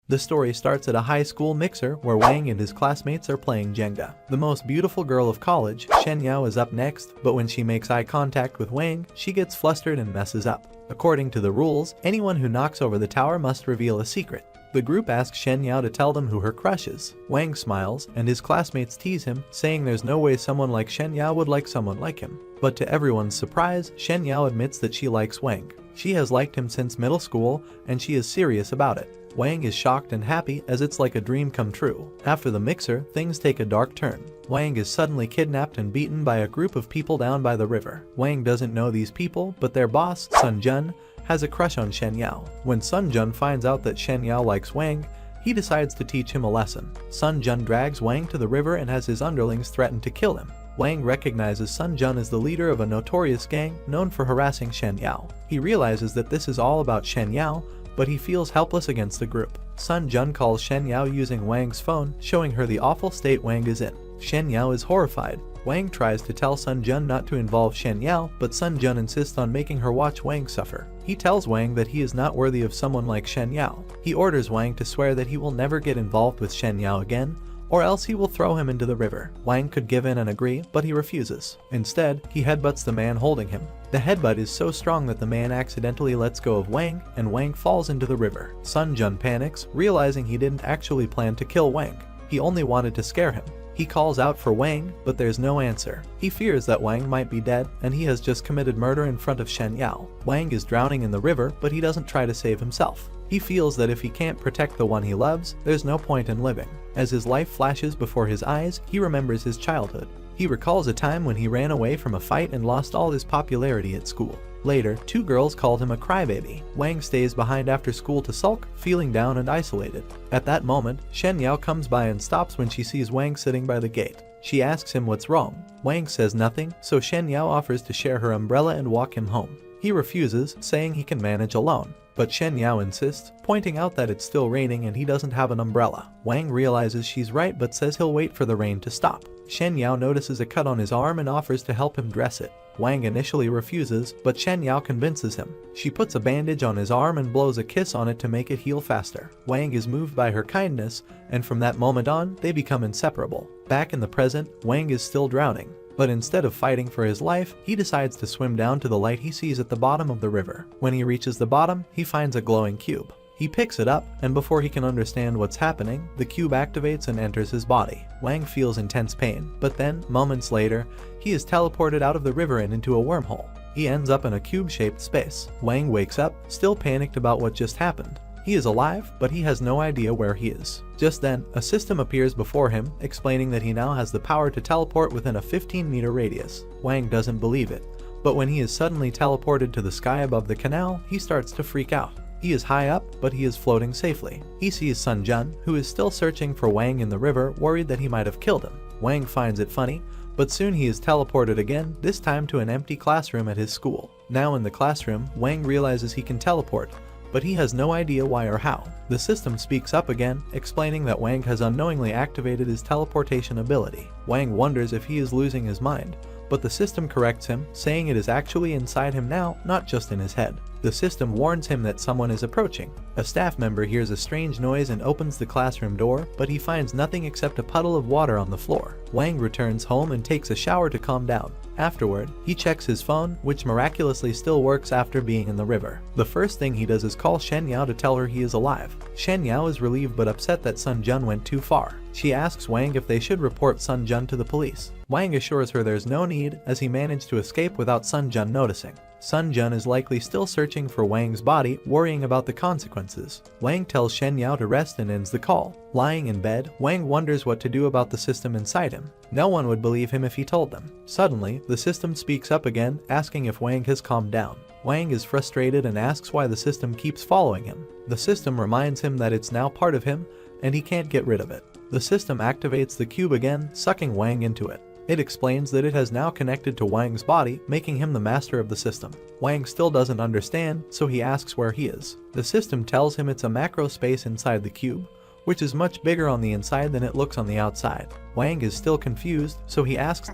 The story starts at a high school mixer where Wang and his classmates are playing Jenga. The most beautiful girl of college, Shen Yao, is up next, but when she makes eye contact with Wang, she gets flustered and messes up. According to the rules, anyone who knocks over the tower must reveal a secret. The group asks Shen Yao to tell them who her crush is. Wang smiles, and his classmates tease him, saying there's no way someone like Shen Yao would like someone like him. But to everyone's surprise, Shen Yao admits that she likes Wang. She has liked him since middle school, and she is serious about it. Wang is shocked and happy as it's like a dream come true. After the mixer, things take a dark turn. Wang is suddenly kidnapped and beaten by a group of people down by the river. Wang doesn't know these people, but their boss, Sun Jun, has a crush on Shen Yao. When Sun Jun finds out that Shen Yao likes Wang, he decides to teach him a lesson. Sun Jun drags Wang to the river and has his underlings threaten to kill him. Wang recognizes Sun Jun as the leader of a notorious gang known for harassing Shen Yao. He realizes that this is all about Shen Yao, but he feels helpless against the group. Sun Jun calls Shen Yao using Wang's phone, showing her the awful state Wang is in. Shen Yao is horrified. Wang tries to tell Sun Jun not to involve Shen Yao, but Sun Jun insists on making her watch Wang suffer. He tells Wang that he is not worthy of someone like Shen Yao. He orders Wang to swear that he will never get involved with Shen Yao again, or else he will throw him into the river. Wang could give in and agree, but he refuses. Instead, he headbutts the man holding him. The headbutt is so strong that the man accidentally lets go of Wang, and Wang falls into the river. Sun Jun panics, realizing he didn't actually plan to kill Wang. He only wanted to scare him. He calls out for Wang, but there's no answer. He fears that Wang might be dead, and he has just committed murder in front of Shen Yao. Wang is drowning in the river, but he doesn't try to save himself. He feels that if he can't protect the one he loves, there's no point in living. As his life flashes before his eyes, he remembers his childhood. He recalls a time when he ran away from a fight and lost all his popularity at school. Later, two girls called him a crybaby. Wang stays behind after school to sulk, feeling down and isolated. At that moment, Shen Yao comes by and stops when she sees Wang sitting by the gate. She asks him what's wrong. Wang says nothing, so Shen Yao offers to share her umbrella and walk him home. He refuses, saying he can manage alone. But Shen Yao insists, pointing out that it's still raining and he doesn't have an umbrella. Wang realizes she's right but says he'll wait for the rain to stop. Shen Yao notices a cut on his arm and offers to help him dress it. Wang initially refuses, but Shen Yao convinces him. She puts a bandage on his arm and blows a kiss on it to make it heal faster. Wang is moved by her kindness, and from that moment on, they become inseparable. Back in the present, Wang is still drowning. But instead of fighting for his life, he decides to swim down to the light he sees at the bottom of the river. When he reaches the bottom, he finds a glowing cube. He picks it up, and before he can understand what's happening, the cube activates and enters his body. Wang feels intense pain, but then, moments later, he is teleported out of the river and into a wormhole. He ends up in a cube-shaped space. Wang wakes up, still panicked about what just happened. He is alive, but he has no idea where he is. Just then, a system appears before him, explaining that he now has the power to teleport within a 15-meter radius. Wang doesn't believe it, but when he is suddenly teleported to the sky above the canal, he starts to freak out. He is high up, but he is floating safely. He sees Sun Jun, who is still searching for Wang in the river, worried that he might have killed him. Wang finds it funny, but soon he is teleported again, this time to an empty classroom at his school. Now in the classroom, Wang realizes he can teleport, but he has no idea why or how. The system speaks up again, explaining that Wang has unknowingly activated his teleportation ability. Wang wonders if he is losing his mind, but the system corrects him, saying it is actually inside him now, not just in his head. The system warns him that someone is approaching. A staff member hears a strange noise and opens the classroom door, but he finds nothing except a puddle of water on the floor. Wang returns home and takes a shower to calm down. Afterward, he checks his phone, which miraculously still works after being in the river. The first thing he does is call Shen Yao to tell her he is alive. Shen Yao is relieved but upset that Sun Jun went too far. She asks Wang if they should report Sun Jun to the police. Wang assures her there's no need, as he managed to escape without Sun Jun noticing. Sun Jun is likely still searching for Wang's body, worrying about the consequences. Wang tells Shen Yao to rest and ends the call. Lying in bed, Wang wonders what to do about the system inside him. No one would believe him if he told them. Suddenly, the system speaks up again, asking if Wang has calmed down. Wang is frustrated and asks why the system keeps following him. The system reminds him that it's now part of him, and he can't get rid of it. The system activates the cube again, sucking Wang into it. It explains that it has now connected to Wang's body, making him the master of the system. Wang still doesn't understand, so he asks where he is. The system tells him it's a macro space inside the cube, which is much bigger on the inside than it looks on the outside. Wang is still confused, so he asks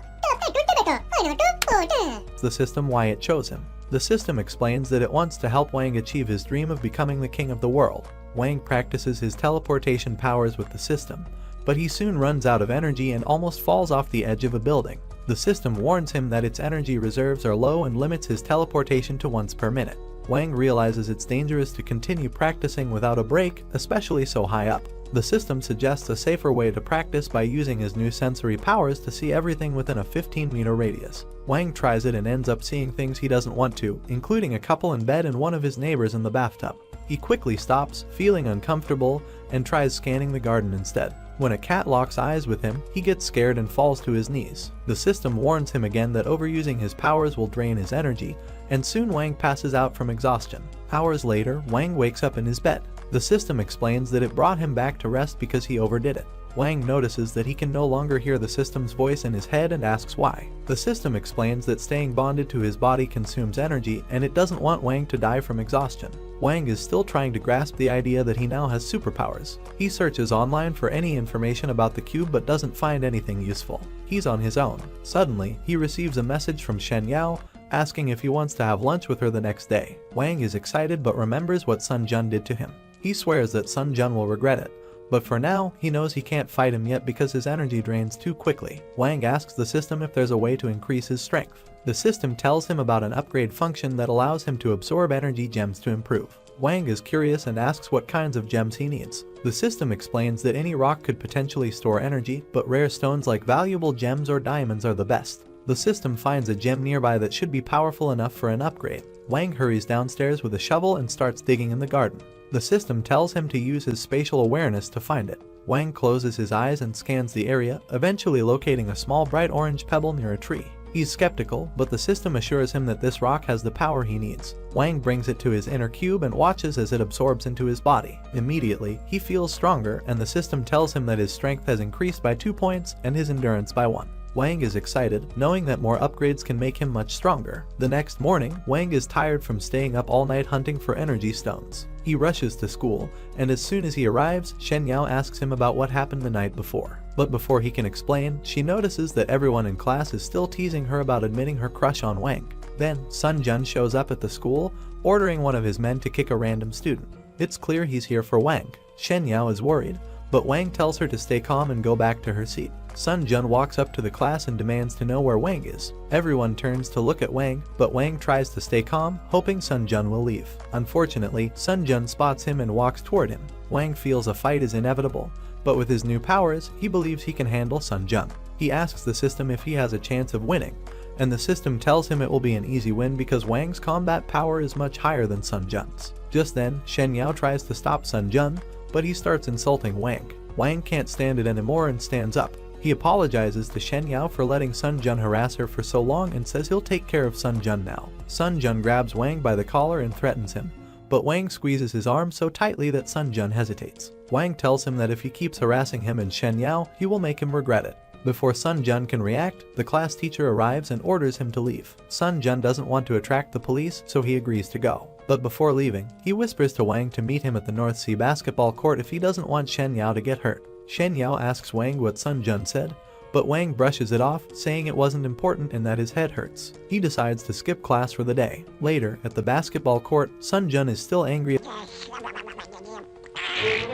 the system why it chose him. The system explains that it wants to help Wang achieve his dream of becoming the king of the world. Wang practices his teleportation powers with the system, but he soon runs out of energy and almost falls off the edge of a building. The system warns him that its energy reserves are low and limits his teleportation to once per minute. Wang realizes it's dangerous to continue practicing without a break, especially so high up. The system suggests a safer way to practice by using his new sensory powers to see everything within a 15-meter radius. Wang tries it and ends up seeing things he doesn't want to, including a couple in bed and one of his neighbors in the bathtub. He quickly stops, feeling uncomfortable, and tries scanning the garden instead. When a cat locks eyes with him, he gets scared and falls to his knees. The system warns him again that overusing his powers will drain his energy, and soon Wang passes out from exhaustion. Hours later, Wang wakes up in his bed. The system explains that it brought him back to rest because he overdid it. Wang notices that he can no longer hear the system's voice in his head and asks why. The system explains that staying bonded to his body consumes energy and it doesn't want Wang to die from exhaustion. Wang is still trying to grasp the idea that he now has superpowers. He searches online for any information about the cube but doesn't find anything useful. He's on his own. Suddenly, he receives a message from Shen Yao asking if he wants to have lunch with her the next day. Wang is excited but remembers what Sun Jun did to him. He swears that Sun Jun will regret it, but for now, he knows he can't fight him yet because his energy drains too quickly. Wang asks the system if there's a way to increase his strength. The system tells him about an upgrade function that allows him to absorb energy gems to improve. Wang is curious and asks what kinds of gems he needs. The system explains that any rock could potentially store energy, but rare stones like valuable gems or diamonds are the best. The system finds a gem nearby that should be powerful enough for an upgrade. Wang hurries downstairs with a shovel and starts digging in the garden. The system tells him to use his spatial awareness to find it. Wang closes his eyes and scans the area, eventually locating a small bright orange pebble near a tree. He's skeptical, but the system assures him that this rock has the power he needs. Wang brings it to his inner cube and watches as it absorbs into his body. Immediately, he feels stronger, and the system tells him that his strength has increased by 2 points and his endurance by 1. Wang is excited, knowing that more upgrades can make him much stronger. The next morning, Wang is tired from staying up all night hunting for energy stones. He rushes to school, and as soon as he arrives, Shen Yao asks him about what happened the night before. But before he can explain, she notices that everyone in class is still teasing her about admitting her crush on Wang. Then, Sun Jun shows up at the school, ordering one of his men to kick a random student. It's clear he's here for Wang. Shen Yao is worried, but Wang tells her to stay calm and go back to her seat. Sun Jun walks up to the class and demands to know where Wang is. Everyone turns to look at Wang, but Wang tries to stay calm, hoping Sun Jun will leave. Unfortunately, Sun Jun spots him and walks toward him. Wang feels a fight is inevitable, but with his new powers, he believes he can handle Sun Jun. He asks the system if he has a chance of winning, and the system tells him it will be an easy win because Wang's combat power is much higher than Sun Jun's. Just then, Shen Yao tries to stop Sun Jun, but he starts insulting Wang. Wang can't stand it anymore and stands up. He apologizes to Shen Yao for letting Sun Jun harass her for so long and says he'll take care of Sun Jun now. Sun Jun grabs Wang by the collar and threatens him, but Wang squeezes his arm so tightly that Sun Jun hesitates. Wang tells him that if he keeps harassing him and Shen Yao, he will make him regret it. Before Sun Jun can react, the class teacher arrives and orders him to leave. Sun Jun doesn't want to attract the police, so he agrees to go. But before leaving, he whispers to Wang to meet him at the North Sea basketball court if he doesn't want Shen Yao to get hurt. Shen Yao asks Wang what Sun Jun said, but Wang brushes it off, saying it wasn't important and that his head hurts. He decides to skip class for the day. Later, at the basketball court, Sun Jun is still angry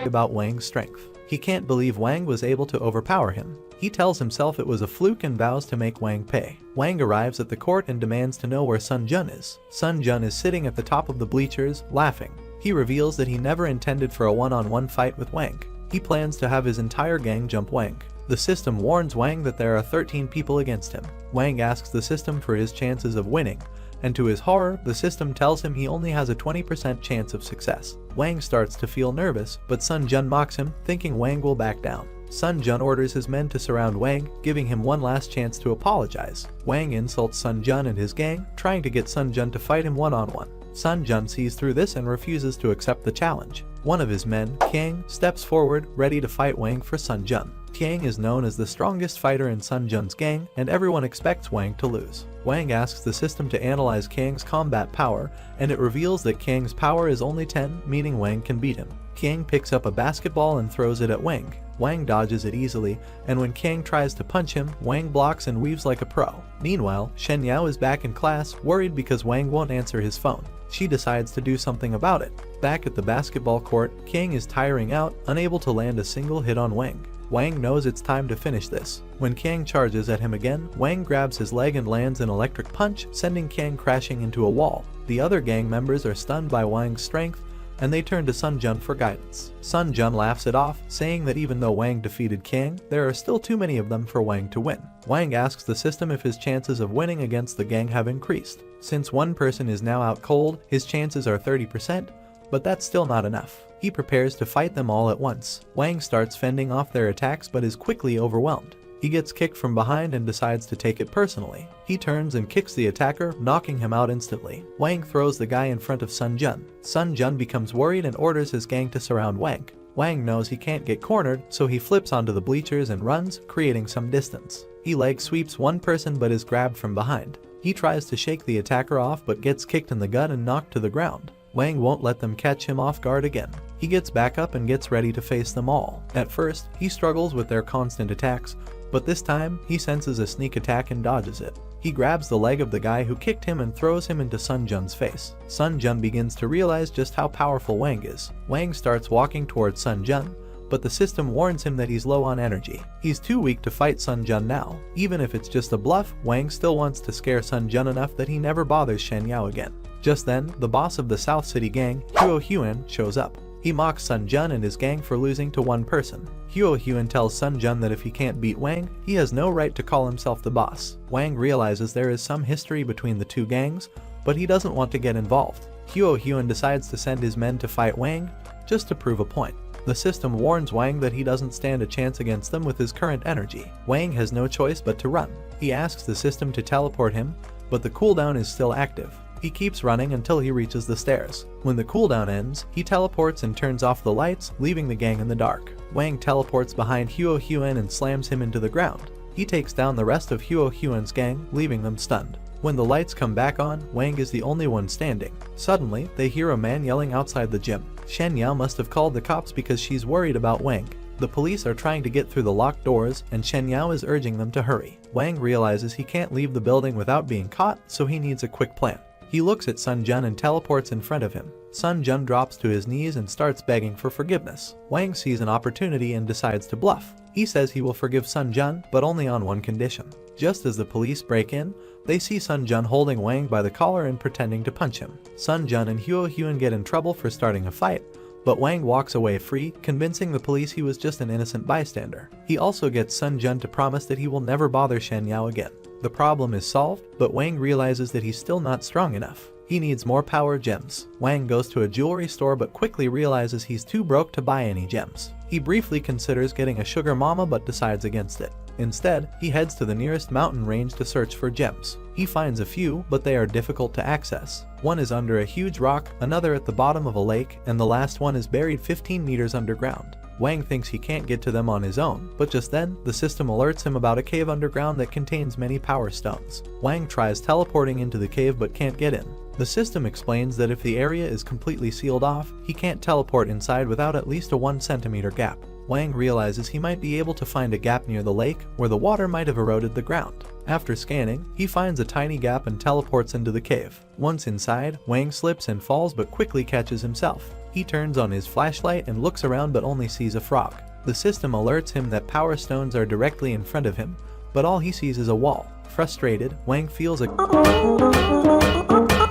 about Wang's strength. He can't believe Wang was able to overpower him. He tells himself it was a fluke and vows to make Wang pay. Wang arrives at the court and demands to know where Sun Jun is. Sun Jun is sitting at the top of the bleachers, laughing. He reveals that he never intended for a one-on-one fight with Wang. He plans to have his entire gang jump Wang. The system warns Wang that there are 13 people against him. Wang asks the system for his chances of winning, and to his horror, the system tells him he only has a 20% chance of success. Wang starts to feel nervous, but Sun Jun mocks him, thinking Wang will back down. Sun Jun orders his men to surround Wang, giving him one last chance to apologize. Wang insults Sun Jun and his gang, trying to get Sun Jun to fight him one-on-one. Sun Jun sees through this and refuses to accept the challenge. One of his men, King, steps forward, ready to fight Wang for Sun Jun. Tiang is known as the strongest fighter in Sun Jun's gang, and everyone expects Wang to lose. Wang asks the system to analyze Kang's combat power, and it reveals that Kang's power is only 10, meaning Wang can beat him. Kang picks up a basketball and throws it at Wang. Wang dodges it easily, and when Kang tries to punch him, Wang blocks and weaves like a pro. Meanwhile, Shen Yao is back in class, worried because Wang won't answer his phone. She decides to do something about it. Back at the basketball court, Kang is tiring out, unable to land a single hit on Wang. Wang knows it's time to finish this. When Kang charges at him again, Wang grabs his leg and lands an electric punch, sending Kang crashing into a wall. The other gang members are stunned by Wang's strength, and they turn to Sun Jun for guidance. Sun Jun laughs it off, saying that even though Wang defeated Kang, there are still too many of them for Wang to win. Wang asks the system if his chances of winning against the gang have increased. Since one person is now out cold, his chances are 30%, but that's still not enough. He prepares to fight them all at once. Wang starts fending off their attacks but is quickly overwhelmed. He gets kicked from behind and decides to take it personally. He turns and kicks the attacker, knocking him out instantly. Wang throws the guy in front of Sun Jun. Sun Jun becomes worried and orders his gang to surround Wang. Wang knows he can't get cornered, so he flips onto the bleachers and runs, creating some distance. He leg sweeps one person but is grabbed from behind. He tries to shake the attacker off but gets kicked in the gut and knocked to the ground. Wang won't let them catch him off guard again. He gets back up and gets ready to face them all. At first, he struggles with their constant attacks, but this time, he senses a sneak attack and dodges it. He grabs the leg of the guy who kicked him and throws him into Sun Jun's face. Sun Jun begins to realize just how powerful Wang is. Wang starts walking towards Sun Jun, but the system warns him that he's low on energy. He's too weak to fight Sun Jun now. Even if it's just a bluff, Wang still wants to scare Sun Jun enough that he never bothers Shen Yao again. Just then, the boss of the South City gang, Huo Huan, shows up. He mocks Sun Jun and his gang for losing to one person. Huo Huan tells Sun Jun that if he can't beat Wang, he has no right to call himself the boss. Wang realizes there is some history between the two gangs, but he doesn't want to get involved. Huo Huan decides to send his men to fight Wang, just to prove a point. The system warns Wang that he doesn't stand a chance against them with his current energy. Wang has no choice but to run. He asks the system to teleport him, but the cooldown is still active. He keeps running until he reaches the stairs. When the cooldown ends, he teleports and turns off the lights, leaving the gang in the dark. Wang teleports behind Huo Huan and slams him into the ground. He takes down the rest of Huo Huan's gang, leaving them stunned. When the lights come back on, Wang is the only one standing. Suddenly, they hear a man yelling outside the gym. Shen Yao must have called the cops because she's worried about Wang. The police are trying to get through the locked doors, and Shen Yao is urging them to hurry. Wang realizes he can't leave the building without being caught, so he needs a quick plan. He looks at Sun Jun and teleports in front of him. Sun Jun drops to his knees and starts begging for forgiveness. Wang sees an opportunity and decides to bluff. He says he will forgive Sun Jun, but only on one condition. Just as the police break in, they see Sun Jun holding Wang by the collar and pretending to punch him. Sun Jun and Huo Huan get in trouble for starting a fight, but Wang walks away free, convincing the police he was just an innocent bystander. He also gets Sun Jun to promise that he will never bother Shen Yao again. The problem is solved, but Wang realizes that he's still not strong enough. He needs more power gems. Wang goes to a jewelry store but quickly realizes he's too broke to buy any gems. He briefly considers getting a sugar mama but decides against it. Instead, he heads to the nearest mountain range to search for gems. He finds a few, but they are difficult to access. One is under a huge rock, another at the bottom of a lake, and the last one is buried 15 meters underground. Wang thinks he can't get to them on his own, but just then, the system alerts him about a cave underground that contains many power stones. Wang tries teleporting into the cave but can't get in. The system explains that if the area is completely sealed off, he can't teleport inside without at least a 1 centimeter gap. Wang realizes he might be able to find a gap near the lake where the water might have eroded the ground. After scanning, he finds a tiny gap and teleports into the cave. Once inside, Wang slips and falls but quickly catches himself. He turns on his flashlight and looks around but only sees a frog. The system alerts him that power stones are directly in front of him, but all he sees is a wall. Frustrated, Wang feels a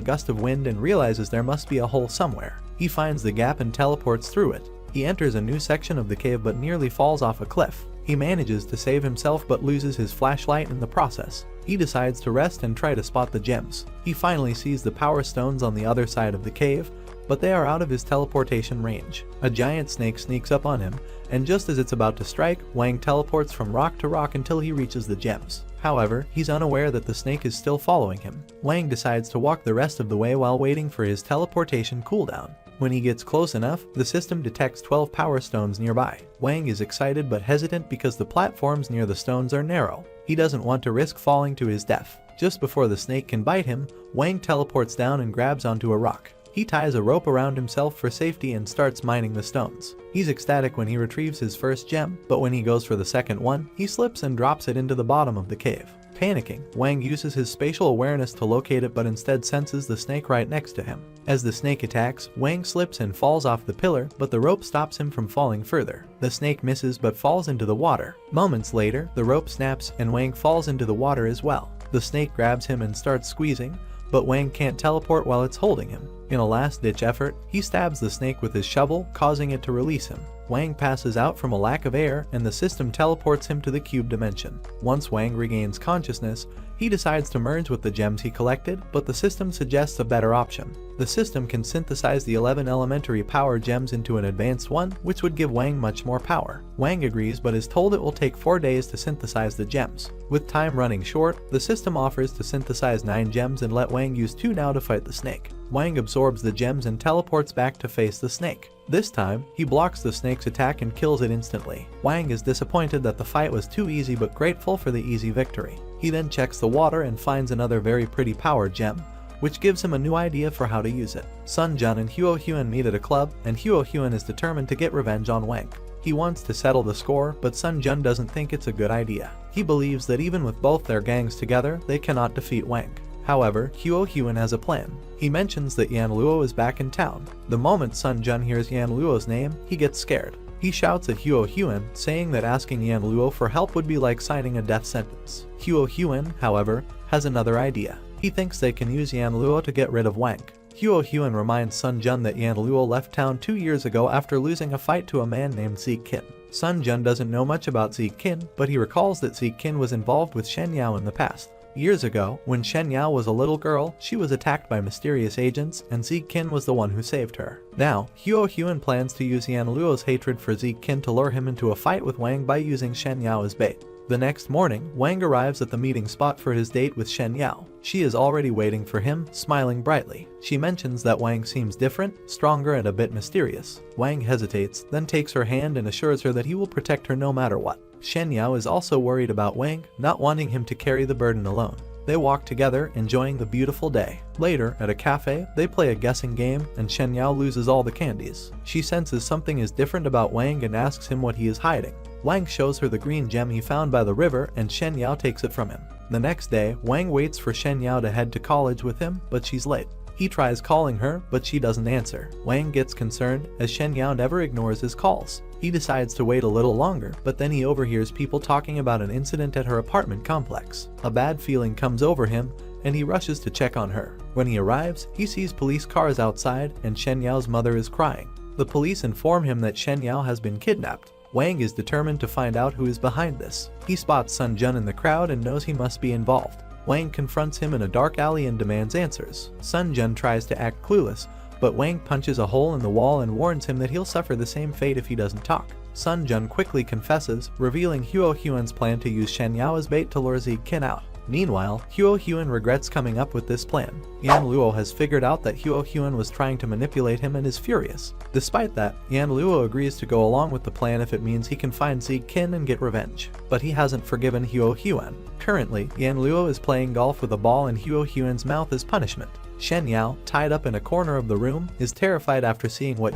gust of wind and realizes there must be a hole somewhere. He finds the gap and teleports through it. He enters a new section of the cave but nearly falls off a cliff. He manages to save himself but loses his flashlight in the process. He decides to rest and try to spot the gems. He finally sees the power stones on the other side of the cave, but they are out of his teleportation range. A giant snake sneaks up on him, and just as it's about to strike, Wang teleports from rock to rock until he reaches the gems. However, he's unaware that the snake is still following him. Wang decides to walk the rest of the way while waiting for his teleportation cooldown. When he gets close enough, the system detects 12 power stones nearby. Wang is excited but hesitant because the platforms near the stones are narrow. He doesn't want to risk falling to his death. Just before the snake can bite him, Wang teleports down and grabs onto a rock. He ties a rope around himself for safety and starts mining the stones. He's ecstatic when he retrieves his first gem, but when he goes for the second one, he slips and drops it into the bottom of the cave. Panicking, Wang uses his spatial awareness to locate it but instead senses the snake right next to him. As the snake attacks, Wang slips and falls off the pillar, but the rope stops him from falling further. The snake misses but falls into the water. Moments later, the rope snaps and Wang falls into the water as well. The snake grabs him and starts squeezing, but Wang can't teleport while it's holding him. In a last-ditch effort, he stabs the snake with his shovel, causing it to release him. Wang passes out from a lack of air and the system teleports him to the cube dimension. Once Wang regains consciousness, he decides to merge with the gems he collected, but the system suggests a better option. The system can synthesize the 11 elementary power gems into an advanced one, which would give Wang much more power. Wang agrees but is told it will take 4 days to synthesize the gems. With time running short, the system offers to synthesize 9 gems and let Wang use 2 now to fight the snake. Wang absorbs the gems and teleports back to face the snake. This time, he blocks the snake's attack and kills it instantly. Wang is disappointed that the fight was too easy but grateful for the easy victory. He then checks the water and finds another very pretty power gem, which gives him a new idea for how to use it. Sun Jun and Huo Huan meet at a club, and Huo Huan is determined to get revenge on Wang. He wants to settle the score, but Sun Jun doesn't think it's a good idea. He believes that even with both their gangs together, they cannot defeat Wang. However, Huo Huan has a plan. He mentions that Yan Luo is back in town. The moment Sun Jun hears Yan Luo's name, he gets scared. He shouts at Huo Huan, saying that asking Yan Luo for help would be like signing a death sentence. Huo Huan, however, has another idea. He thinks they can use Yan Luo to get rid of Wang. Huo Huan reminds Sun Jun that Yan Luo left town 2 years ago after losing a fight to a man named Zi Qin. Sun Jun doesn't know much about Zi Qin, but he recalls that Zi Qin was involved with Shen Yao in the past. Years ago, when Shen Yao was a little girl, she was attacked by mysterious agents, and Zi Qin was the one who saved her. Now, Huo Huan plans to use Yan Luo's hatred for Zi Qin to lure him into a fight with Wang by using Shen Yao as bait. The next morning, Wang arrives at the meeting spot for his date with Shen Yao. She is already waiting for him, smiling brightly. She mentions that Wang seems different, stronger and a bit mysterious. Wang hesitates, then takes her hand and assures her that he will protect her no matter what. Shen Yao is also worried about Wang, not wanting him to carry the burden alone. They walk together, enjoying the beautiful day. Later, at a cafe, they play a guessing game, and Shen Yao loses all the candies. She senses something is different about Wang and asks him what he is hiding. Wang shows her the green gem he found by the river, and Shen Yao takes it from him. The next day, Wang waits for Shen Yao to head to college with him, but she's late. He tries calling her, but she doesn't answer. Wang gets concerned, as Shen Yao never ignores his calls. He decides to wait a little longer, but then he overhears people talking about an incident at her apartment complex. A bad feeling comes over him, and he rushes to check on her. When he arrives, he sees police cars outside, and Shen Yao's mother is crying. The police inform him that Shen Yao has been kidnapped. Wang is determined to find out who is behind this. He spots Sun Jun in the crowd and knows he must be involved. Wang confronts him in a dark alley and demands answers. Sun Jun tries to act clueless, but Wang punches a hole in the wall and warns him that he'll suffer the same fate if he doesn't talk. Sun Jun quickly confesses, revealing Huo Huan's plan to use Shen Yao as bait to lure Zi Qin out. Meanwhile, Huo Huan regrets coming up with this plan. Yan Luo has figured out that Huo Huan was trying to manipulate him and is furious. Despite that, Yan Luo agrees to go along with the plan if it means he can find Zi Qin and get revenge. But he hasn't forgiven Huo Huan. Currently, Yan Luo is playing golf with a ball in Huo Huan's mouth as punishment. Shen Yao, tied up in a corner of the room, is terrified after seeing what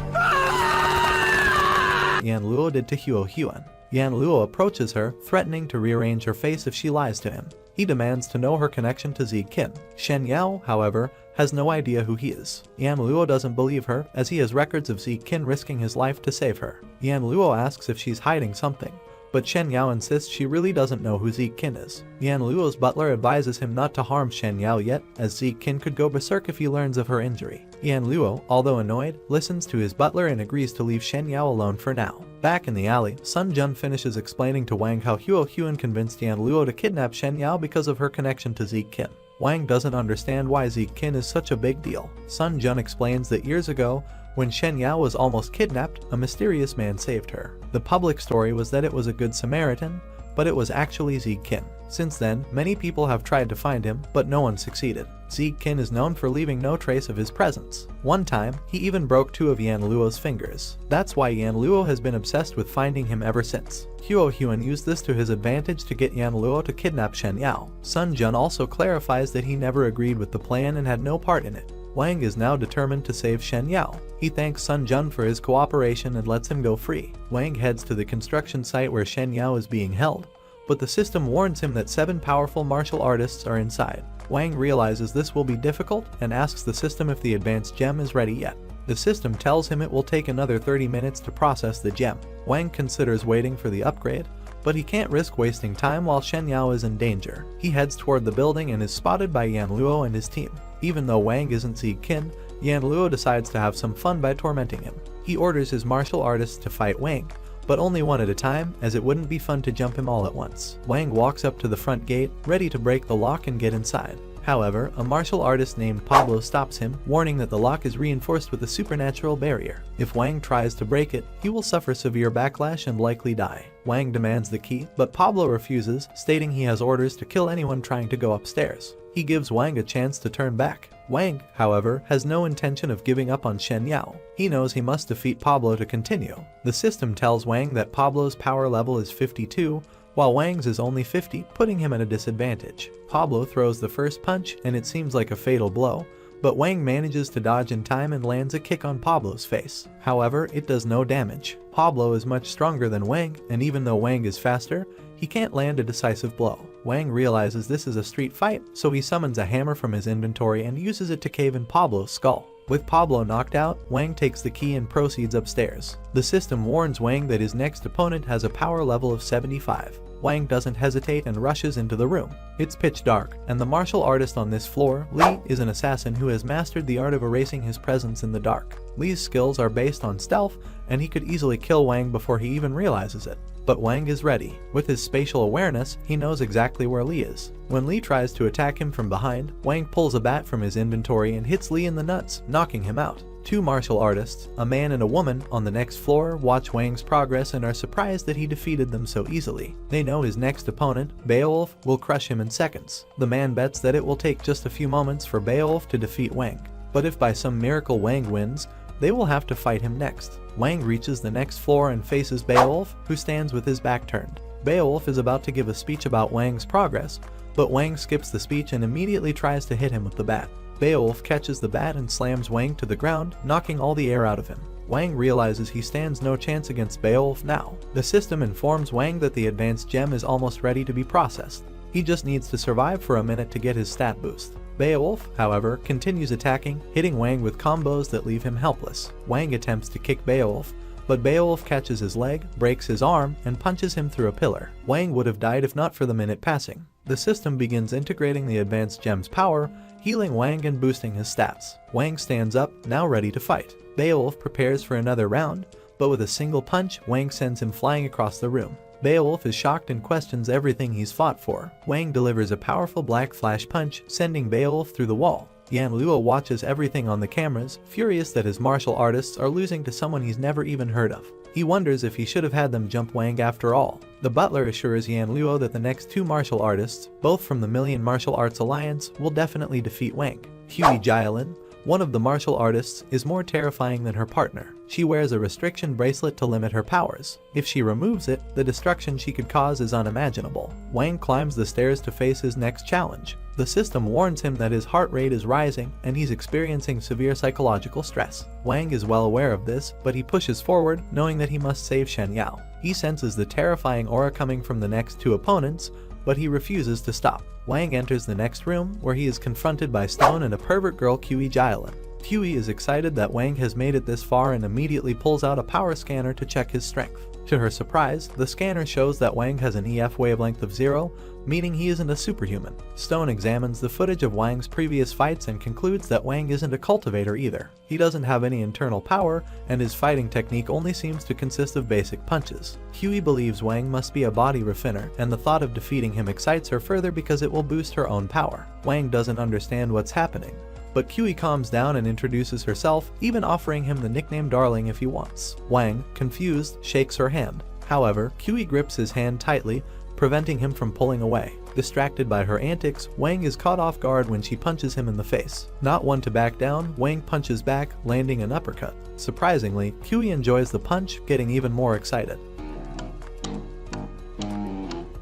Yan Luo did to Huo Huan. Yan Luo approaches her, threatening to rearrange her face if she lies to him. He demands to know her connection to Zi Qin. Shen Yao, however, has no idea who he is. Yan Luo doesn't believe her, as he has records of Zi Qin risking his life to save her. Yan Luo asks if she's hiding something, but Shen Yao insists she really doesn't know who Zi Qin is. Yan Luo's butler advises him not to harm Shen Yao yet, as Zi Qin could go berserk if he learns of her injury. Yan Luo, although annoyed, listens to his butler and agrees to leave Shen Yao alone for now. Back in the alley, Sun Jun finishes explaining to Wang how Huo Huan convinced Yan Luo to kidnap Shen Yao because of her connection to Zi Qin. Wang doesn't understand why Zi Qin is such a big deal. Sun Jun explains that years ago, when Shen Yao was almost kidnapped, a mysterious man saved her. The public story was that it was a good Samaritan, but it was actually Ziegkin. Since then, many people have tried to find him, but no one succeeded. Ziegkin is known for leaving no trace of his presence. One time, he even broke 2 of Yan Luo's fingers. That's why Yan Luo has been obsessed with finding him ever since. Huo Huan used this to his advantage to get Yan Luo to kidnap Shen Yao. Sun Jun also clarifies that he never agreed with the plan and had no part in it. Wang is now determined to save Shen Yao. He thanks Sun Jun for his cooperation and lets him go free. Wang heads to the construction site where Shen Yao is being held, but the system warns him that 7 powerful martial artists are inside. Wang realizes this will be difficult and asks the system if the advanced gem is ready yet. The system tells him it will take another 30 minutes to process the gem. Wang considers waiting for the upgrade, but he can't risk wasting time while Shen Yao is in danger. He heads toward the building and is spotted by Yan Luo and his team. Even though Wang isn't Ziegkin, Yan Luo decides to have some fun by tormenting him. He orders his martial artists to fight Wang, but only one at a time, as it wouldn't be fun to jump him all at once. Wang walks up to the front gate, ready to break the lock and get inside. However, a martial artist named Pablo stops him, warning that the lock is reinforced with a supernatural barrier. If Wang tries to break it, he will suffer severe backlash and likely die. Wang demands the key, but Pablo refuses, stating he has orders to kill anyone trying to go upstairs. He gives Wang a chance to turn back. Wang, however, has no intention of giving up on Shen Yao. He knows he must defeat Pablo to continue. The system tells Wang that Pablo's power level is 52, while Wang's is only 50, putting him at a disadvantage. Pablo throws the first punch, and it seems like a fatal blow, but Wang manages to dodge in time and lands a kick on Pablo's face. However, it does no damage. Pablo is much stronger than Wang, and even though Wang is faster, he can't land a decisive blow. Wang realizes this is a street fight, so he summons a hammer from his inventory and uses it to cave in Pablo's skull. With Pablo knocked out, Wang takes the key and proceeds upstairs. The system warns Wang that his next opponent has a power level of 75. Wang doesn't hesitate and rushes into the room. It's pitch dark, and the martial artist on this floor, Li, is an assassin who has mastered the art of erasing his presence in the dark. Li's skills are based on stealth, and he could easily kill Wang before he even realizes it. But Wang is ready. With his spatial awareness, he knows exactly where Li is. When Li tries to attack him from behind, Wang pulls a bat from his inventory and hits Li in the nuts, knocking him out. 2 martial artists, a man and a woman, on the next floor watch Wang's progress and are surprised that he defeated them so easily. They know his next opponent, Beowulf, will crush him in seconds. The man bets that it will take just a few moments for Beowulf to defeat Wang. But if by some miracle Wang wins, they will have to fight him next. Wang reaches the next floor and faces Beowulf, who stands with his back turned. Beowulf is about to give a speech about Wang's progress, but Wang skips the speech and immediately tries to hit him with the bat. Beowulf catches the bat and slams Wang to the ground, knocking all the air out of him. Wang realizes he stands no chance against Beowulf now. The system informs Wang that the advanced gem is almost ready to be processed. He just needs to survive for a minute to get his stat boost. Beowulf, however, continues attacking, hitting Wang with combos that leave him helpless. Wang attempts to kick Beowulf, but Beowulf catches his leg, breaks his arm, and punches him through a pillar. Wang would have died if not for the minute passing. The system begins integrating the advanced gem's power, healing Wang and boosting his stats. Wang stands up, now ready to fight. Beowulf prepares for another round, but with a single punch, Wang sends him flying across the room. Beowulf is shocked and questions everything he's fought for. Wang delivers a powerful black flash punch, sending Beowulf through the wall. Yan Luo watches everything on the cameras, furious that his martial artists are losing to someone he's never even heard of. He wonders if he should have had them jump Wang after all. The butler assures Yan Luo that the next 2 martial artists, both from the Million Martial Arts Alliance, will definitely defeat Wang. Hui Jialin, one of the martial artists, is more terrifying than her partner. She wears a restriction bracelet to limit her powers. If she removes it, the destruction she could cause is unimaginable. Wang climbs the stairs to face his next challenge. The system warns him that his heart rate is rising and he's experiencing severe psychological stress. Wang is well aware of this, but he pushes forward, knowing that he must save Shen Yao. He senses the terrifying aura coming from the next 2 opponents, but he refuses to stop. Wang enters the next room, where he is confronted by Stone and a pervert girl, Hui Jialin. Hui is excited that Wang has made it this far and immediately pulls out a power scanner to check his strength. To her surprise, the scanner shows that Wang has an EF wavelength of 0, meaning he isn't a superhuman. Stone examines the footage of Wang's previous fights and concludes that Wang isn't a cultivator either. He doesn't have any internal power, and his fighting technique only seems to consist of basic punches. Hui believes Wang must be a body refiner, and the thought of defeating him excites her further because it will boost her own power. Wang doesn't understand what's happening, but Hui calms down and introduces herself, even offering him the nickname Darling if he wants. Wang, confused, shakes her hand. However, Hui grips his hand tightly, preventing him from pulling away. Distracted by her antics, Wang is caught off guard when she punches him in the face. Not one to back down, Wang punches back, landing an uppercut. Surprisingly, Kiwi enjoys the punch, getting even more excited.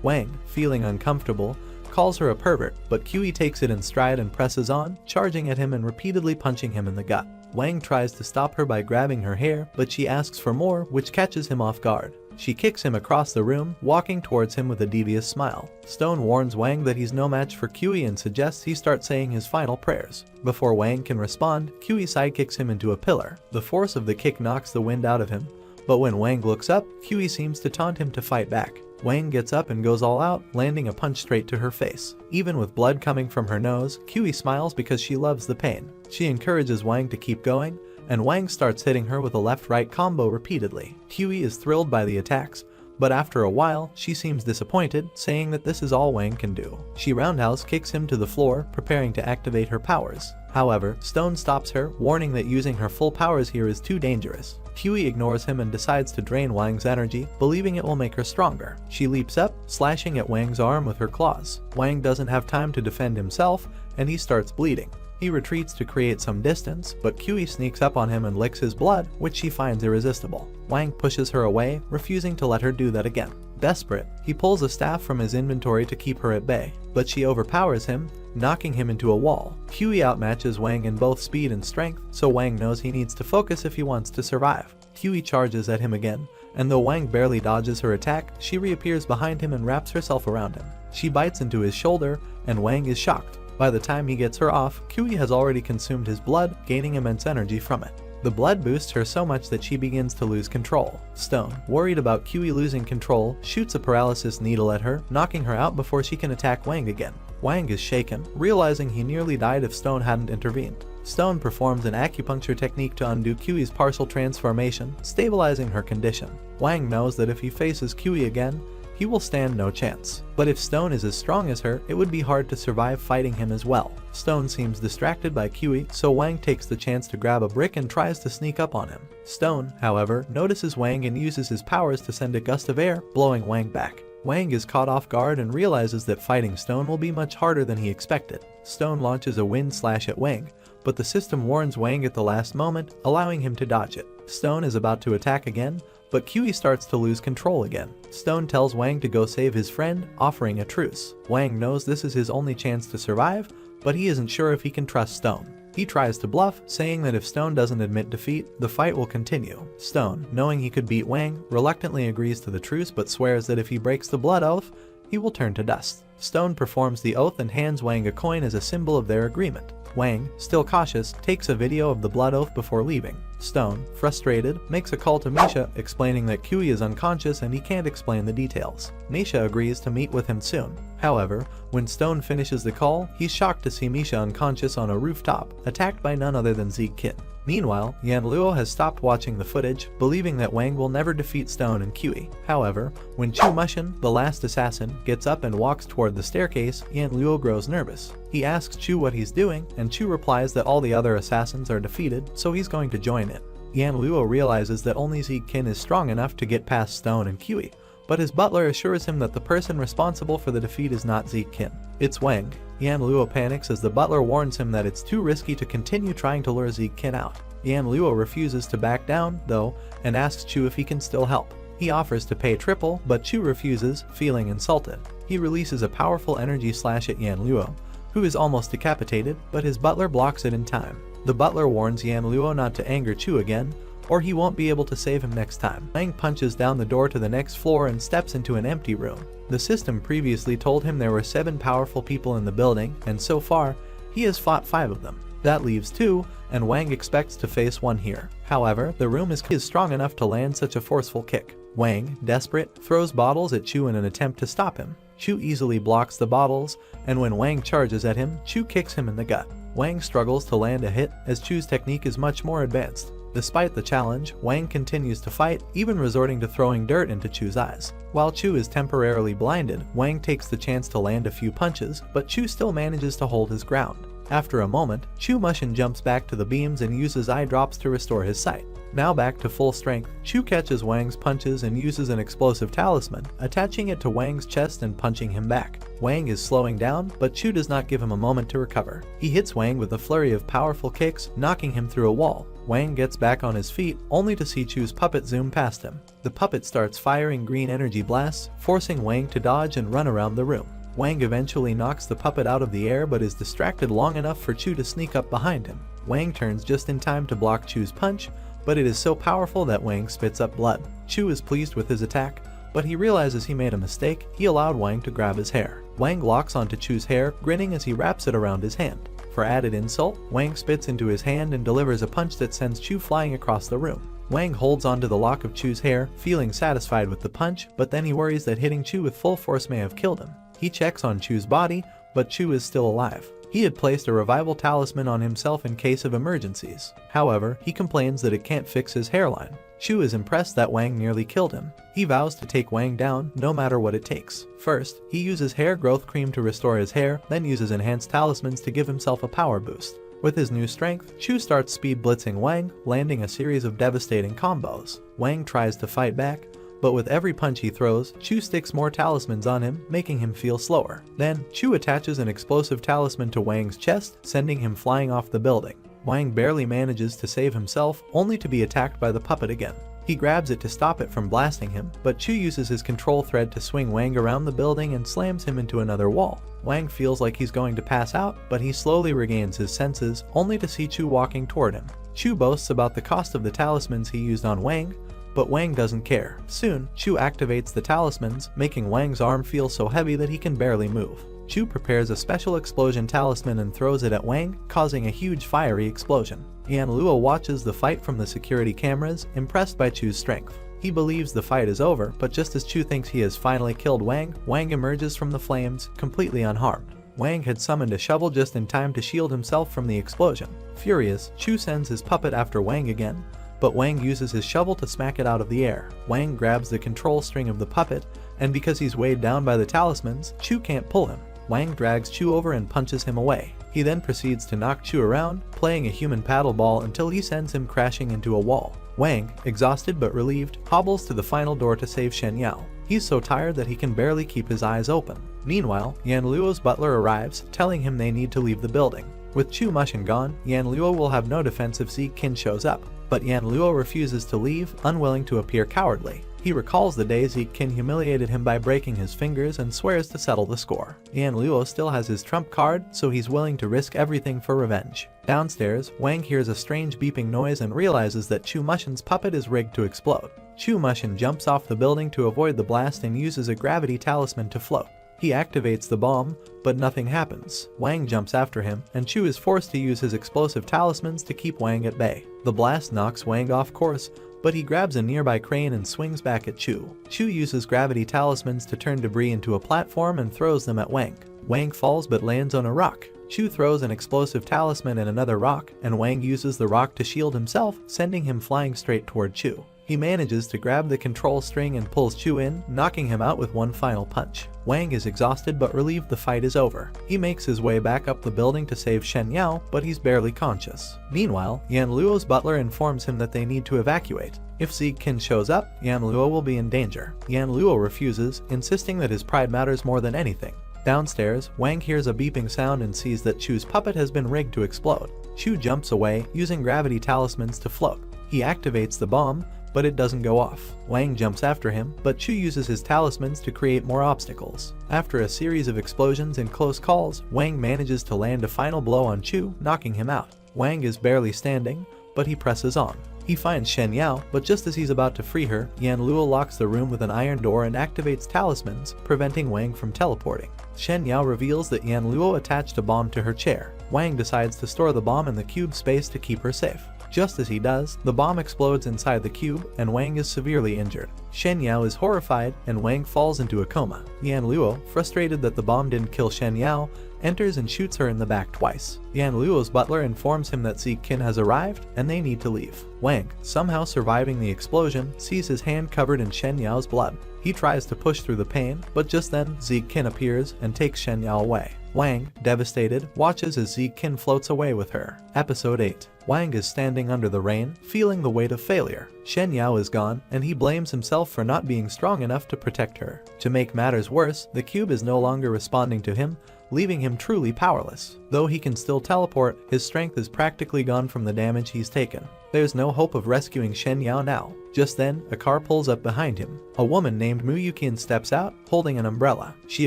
Wang, feeling uncomfortable, calls her a pervert, but Kiwi takes it in stride and presses on, charging at him and repeatedly punching him in the gut. Wang tries to stop her by grabbing her hair, but she asks for more, which catches him off guard. She kicks him across the room, walking towards him with a devious smile. Stone warns Wang that he's no match for Kiwi and suggests he start saying his final prayers. Before Wang can respond, Kiwi sidekicks him into a pillar. The force of the kick knocks the wind out of him, but when Wang looks up, Kiwi seems to taunt him to fight back. Wang gets up and goes all out, landing a punch straight to her face. Even with blood coming from her nose, Kiwi smiles because she loves the pain. She encourages Wang to keep going, and Wang starts hitting her with a left-right combo repeatedly. Kiwi is thrilled by the attacks, but after a while, she seems disappointed, saying that this is all Wang can do. She roundhouse kicks him to the floor, preparing to activate her powers. However, Stone stops her, warning that using her full powers here is too dangerous. Kiwi ignores him and decides to drain Wang's energy, believing it will make her stronger. She leaps up, slashing at Wang's arm with her claws. Wang doesn't have time to defend himself, and he starts bleeding. He retreats to create some distance, but Kiwi sneaks up on him and licks his blood, which she finds irresistible. Wang pushes her away, refusing to let her do that again. Desperate, he pulls a staff from his inventory to keep her at bay, but she overpowers him, knocking him into a wall. Kiwi outmatches Wang in both speed and strength, so Wang knows he needs to focus if he wants to survive. Kiwi charges at him again, and though Wang barely dodges her attack, she reappears behind him and wraps herself around him. She bites into his shoulder, and Wang is shocked. By the time he gets her off, Kiwi has already consumed his blood, gaining immense energy from it. The blood boosts her so much that she begins to lose control. Stone, worried about Kiwi losing control, shoots a paralysis needle at her, knocking her out before she can attack Wang again. Wang is shaken, realizing he nearly died if Stone hadn't intervened. Stone performs an acupuncture technique to undo Kiwi's partial transformation, stabilizing her condition. Wang knows that if he faces Kiwi again, he will stand no chance. But if Stone is as strong as her, it would be hard to survive fighting him as well. Stone seems distracted by Kiwi, so Wang takes the chance to grab a brick and tries to sneak up on him. Stone, however, notices Wang and uses his powers to send a gust of air, blowing Wang back. Wang is caught off guard and realizes that fighting Stone will be much harder than he expected. Stone launches a wind slash at Wang, but the system warns Wang at the last moment, allowing him to dodge it. Stone is about to attack again, but Kiwi starts to lose control again. Stone tells Wang to go save his friend, offering a truce. Wang knows this is his only chance to survive, but he isn't sure if he can trust Stone. He tries to bluff, saying that if Stone doesn't admit defeat, the fight will continue. Stone, knowing he could beat Wang, reluctantly agrees to the truce but swears that if he breaks the blood oath, he will turn to dust. Stone performs the oath and hands Wang a coin as a symbol of their agreement. Wang, still cautious, takes a video of the blood oath before leaving. Stone, frustrated, makes a call to Misha, explaining that Kiwi is unconscious and he can't explain the details. Misha agrees to meet with him soon. However, when Stone finishes the call, he's shocked to see Misha unconscious on a rooftop, attacked by none other than Zeke Kin. Meanwhile, Yan Luo has stopped watching the footage, believing that Wang will never defeat Stone and Kiwi. However, when Chu Mushin, the last assassin, gets up and walks toward the staircase, Yan Luo grows nervous. He asks Chu what he's doing, and Chu replies that all the other assassins are defeated, so he's going to join it. Yan Luo realizes that only Zeke Kin is strong enough to get past Stone and Kiwi, but his butler assures him that the person responsible for the defeat is not Zeke Kin. It's Wang. Yan Luo panics as the butler warns him that it's too risky to continue trying to lure Zeke Kin out. Yan Luo refuses to back down, though, and asks Chu if he can still help. He offers to pay triple, but Chu refuses, feeling insulted. He releases a powerful energy slash at Yan Luo, who is almost decapitated, but his butler blocks it in time. The butler warns Yan Luo not to anger Chu again, or he won't be able to save him next time. Wang punches down the door to the next floor and steps into an empty room. The system previously told him there were 7 powerful people in the building, and so far, he has fought 5 of them. That leaves 2, and Wang expects to face 1 here. However, the room is strong enough to land such a forceful kick. Wang, desperate, throws bottles at Chu in an attempt to stop him. Chu easily blocks the bottles, and when Wang charges at him, Chu kicks him in the gut. Wang struggles to land a hit, as Chu's technique is much more advanced. Despite the challenge, Wang continues to fight, even resorting to throwing dirt into Chu's eyes. While Chu is temporarily blinded, Wang takes the chance to land a few punches, but Chu still manages to hold his ground. After a moment, Chu Mushin jumps back to the beams and uses eye drops to restore his sight. Now back to full strength, Chu catches Wang's punches and uses an explosive talisman, attaching it to Wang's chest and punching him back. Wang is slowing down, but Chu does not give him a moment to recover. He hits Wang with a flurry of powerful kicks, knocking him through a wall. Wang gets back on his feet, only to see Chu's puppet zoom past him. The puppet starts firing green energy blasts, forcing Wang to dodge and run around the room. Wang eventually knocks the puppet out of the air but is distracted long enough for Chu to sneak up behind him. Wang turns just in time to block Chu's punch, but it is so powerful that Wang spits up blood. Chu is pleased with his attack, but he realizes he made a mistake. He allowed Wang to grab his hair. Wang locks onto Chu's hair, grinning as he wraps it around his hand. For added insult, Wang spits into his hand and delivers a punch that sends Chu flying across the room. Wang holds onto the lock of Chu's hair, feeling satisfied with the punch, but then he worries that hitting Chu with full force may have killed him. He checks on Chu's body, but Chu is still alive. He had placed a revival talisman on himself in case of emergencies. However, he complains that it can't fix his hairline. Chu is impressed that Wang nearly killed him. He vows to take Wang down no matter what it takes. First, he uses hair growth cream to restore his hair, then uses enhanced talismans to give himself a power boost. With his new strength, Chu starts speed blitzing Wang, landing a series of devastating combos. Wang tries to fight back, but with every punch he throws, Chu sticks more talismans on him, making him feel slower. Then, Chu attaches an explosive talisman to Wang's chest, sending him flying off the building. Wang barely manages to save himself, only to be attacked by the puppet again. He grabs it to stop it from blasting him, but Chu uses his control thread to swing Wang around the building and slams him into another wall. Wang feels like he's going to pass out, but he slowly regains his senses, only to see Chu walking toward him. Chu boasts about the cost of the talismans he used on Wang, but Wang doesn't care. Soon, Chu activates the talismans, making Wang's arm feel so heavy that he can barely move. Chu prepares a special explosion talisman and throws it at Wang, causing a huge fiery explosion. Yan Luo watches the fight from the security cameras, impressed by Chu's strength. He believes the fight is over, but just as Chu thinks he has finally killed Wang, Wang emerges from the flames, completely unharmed. Wang had summoned a shovel just in time to shield himself from the explosion. Furious, Chu sends his puppet after Wang again, but Wang uses his shovel to smack it out of the air. Wang grabs the control string of the puppet, and because he's weighed down by the talismans, Chu can't pull him. Wang drags Chu over and punches him away. He then proceeds to knock Chu around, playing a human paddle ball until he sends him crashing into a wall. Wang, exhausted but relieved, hobbles to the final door to save Shen Yao. He's so tired that he can barely keep his eyes open. Meanwhile, Yan Luo's butler arrives, telling him they need to leave the building. With Chu Mushin gone, Yan Luo will have no defense if Zieg Qin shows up. But Yan Luo refuses to leave, unwilling to appear cowardly. He recalls the day Zieg Qin humiliated him by breaking his fingers and swears to settle the score. Yan Luo still has his trump card, so he's willing to risk everything for revenge. Downstairs, Wang hears a strange beeping noise and realizes that Chu Mushin's puppet is rigged to explode. Chu Mushin jumps off the building to avoid the blast and uses a gravity talisman to float. He activates the bomb, but nothing happens. Wang jumps after him, and Chu is forced to use his explosive talismans to keep Wang at bay. The blast knocks Wang off course, but he grabs a nearby crane and swings back at Chu. Chu uses gravity talismans to turn debris into a platform and throws them at Wang. Wang falls but lands on a rock. Chu throws an explosive talisman at another rock, and Wang uses the rock to shield himself, sending him flying straight toward Chu. He manages to grab the control string and pulls Chu in, knocking him out with one final punch. Wang is exhausted but relieved the fight is over. He makes his way back up the building to save Shen Yao, but he's barely conscious. Meanwhile, Yan Luo's butler informs him that they need to evacuate. If Zieg Qin shows up, Yan Luo will be in danger. Yan Luo refuses, insisting that his pride matters more than anything. Downstairs, Wang hears a beeping sound and sees that Chu's puppet has been rigged to explode. Chu jumps away, using gravity talismans to float. He activates the bomb, but it doesn't go off. Wang jumps after him, but Chu uses his talismans to create more obstacles. After a series of explosions and close calls, Wang manages to land a final blow on Chu, knocking him out. Wang is barely standing, but he presses on. He finds Shen Yao, but just as he's about to free her, Yan Luo locks the room with an iron door and activates talismans, preventing Wang from teleporting. Shen Yao reveals that Yan Luo attached a bomb to her chair. Wang decides to store the bomb in the cube space to keep her safe. Just as he does, the bomb explodes inside the cube, and Wang is severely injured. Shen Yao is horrified, and Wang falls into a coma. Yan Luo, frustrated that the bomb didn't kill Shen Yao, enters and shoots her in the back twice. Yan Luo's butler informs him that Zieg Qin has arrived, and they need to leave. Wang, somehow surviving the explosion, sees his hand covered in Shen Yao's blood. He tries to push through the pain, but just then Zeke Kin appears and takes Shen Yao away. Wang, devastated, watches as Zeke Kin floats away with her. Episode 8. Wang is standing under the rain, feeling the weight of failure. Shen Yao is gone, and he blames himself for not being strong enough to protect her. To make matters worse, the cube is no longer responding to him, leaving him truly powerless. Though he can still teleport, his strength is practically gone from the damage he's taken. There's no hope of rescuing Shen Yao now. Just then, a car pulls up behind him. A woman named Mu Yuqian steps out, holding an umbrella. She